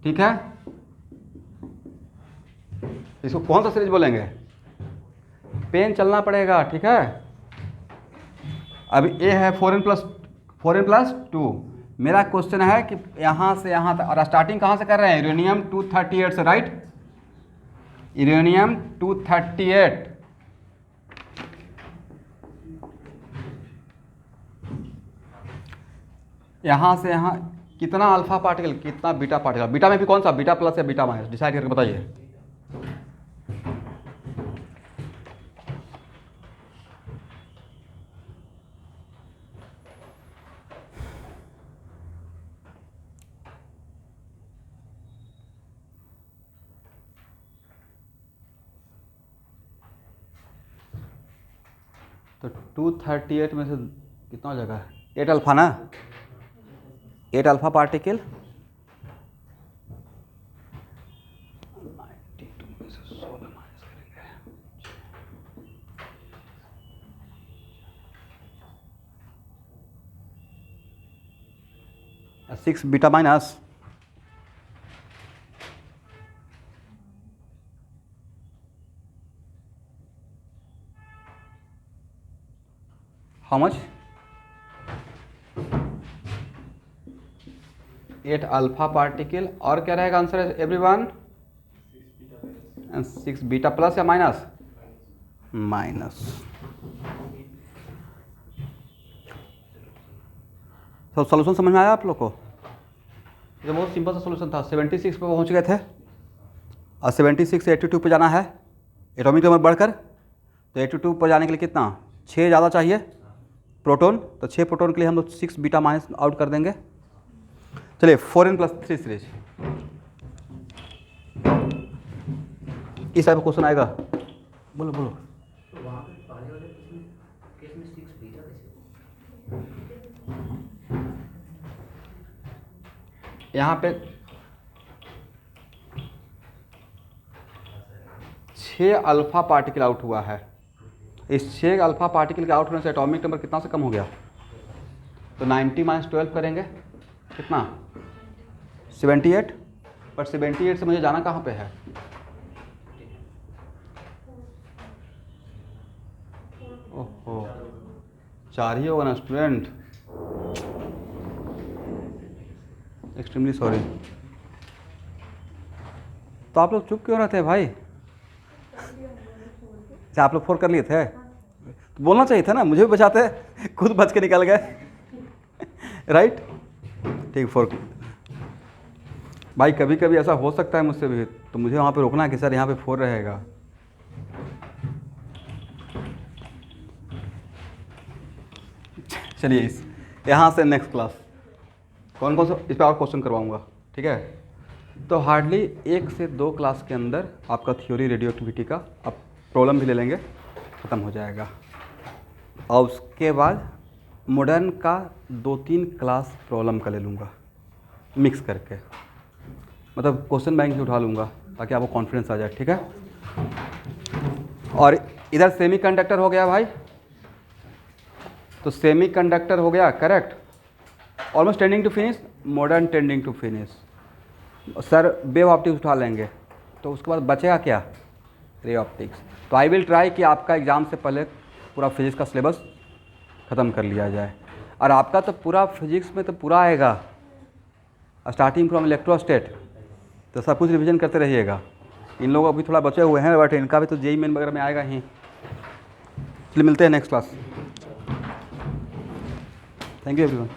S1: ठीक है? इसको कौन सा सीरीज बोलेंगे? पेन चलना पड़ेगा, ठीक है? अभी ए है 4n+2। मेरा क्वेश्चन है कि यहाँ से यहाँ तक, और स्टार्टिंग कहाँ से कर रहे हैं? यूरेनियम 238 से, राइट? यूरेनियम 238, यहाँ से यहाँ कितना अल्फा पार्टिकल, कितना बीटा पार्टिकल? बीटा में भी कौन सा, बीटा प्लस या बीटा माइनस, डिसाइड करके बताइए। तो 238 में से कितना हो जाएगा? 8 अल्फा ना, 8 अल्फा पार्टिकल, 92 में से 16 माइनस करेंगे, 6 beta minus how much? 8 alpha particle, और क्या रहेगा आंसर एवरीवन? 6 बीटा प्लस या माइनस? माइनस। सब सोल्यूशन समझ में आया आप लोग को? ये बहुत सिंपल सा सोल्यूशन था। 76 पे पहुंच गए थे और 76 से 82 पे जाना है, एटॉमिक नंबर बढ़कर। तो 82 पर जाने के लिए कितना? 6 ज़्यादा चाहिए प्रोटॉन, तो 6 प्रोटॉन के लिए हम लोग 6 बीटा माइनस आउट कर देंगे। चलिए 4n+3 सीरीज, इस टाइप का क्वेश्चन आएगा। बोलो बोलो। यहाँ पे 6 अल्फा पार्टिकल आउट हुआ है। इस 6 अल्फा पार्टिकल के आउट होने से एटॉमिक नंबर कितना से कम हो गया? तो 90 - 12 करेंगे, कितना? 78। पर 78 से मुझे जाना कहाँ पे है? ओहो, 4 ही होगा ना स्टूडेंट, एक्सट्रीमली सॉरी। तो आप लोग चुप क्यों रहते हैं भाई? अच्छा आप लोग 4 कर लिए थे, तो बोलना चाहिए था ना, मुझे भी बचाते, खुद बच के निकल गए। राइट, ठीक। 4 भाई, कभी कभी ऐसा हो सकता है मुझसे भी, तो मुझे वहाँ पे रोकना है कि सर यहाँ पे 4 रहेगा। चलिए इस यहाँ से नेक्स्ट क्लास कौन कौन सा इस पर और क्वेश्चन करवाऊँगा, ठीक है? तो हार्डली 1 से 2 क्लास के अंदर आपका थ्योरी रेडियो एक्टिविटी का आप प्रॉब्लम भी ले लेंगे, ख़त्म हो जाएगा। और उसके बाद मॉडर्न का 2-3 क्लास प्रॉब्लम का ले लूँगा मिक्स करके, मतलब क्वेश्चन बैंक ही उठा लूँगा ताकि आपको कॉन्फिडेंस आ जाए, ठीक है? और इधर सेमीकंडक्टर हो गया भाई, तो सेमीकंडक्टर हो गया, correct? Almost tending to finish, modern tending to finish. Sir wave optics उठा लेंगे, तो उसके बाद बचेगा क्या? Ray optics. तो आई विल ट्राई कि आपका एग्ज़ाम से पहले पूरा फिजिक्स का सिलेबस ख़त्म कर लिया जाए। और आपका तो पूरा फिजिक्स में तो पूरा आएगा, स्टार्टिंग फ्रॉम इलेक्ट्रोस्टेट, तो सब कुछ रिवीजन करते रहिएगा। इन लोगों अभी थोड़ा बचे हुए हैं, बट इनका भी तो जेईई मेन वगैरह में आएगा ही। चलिए मिलते हैं next class. Thank you everyone.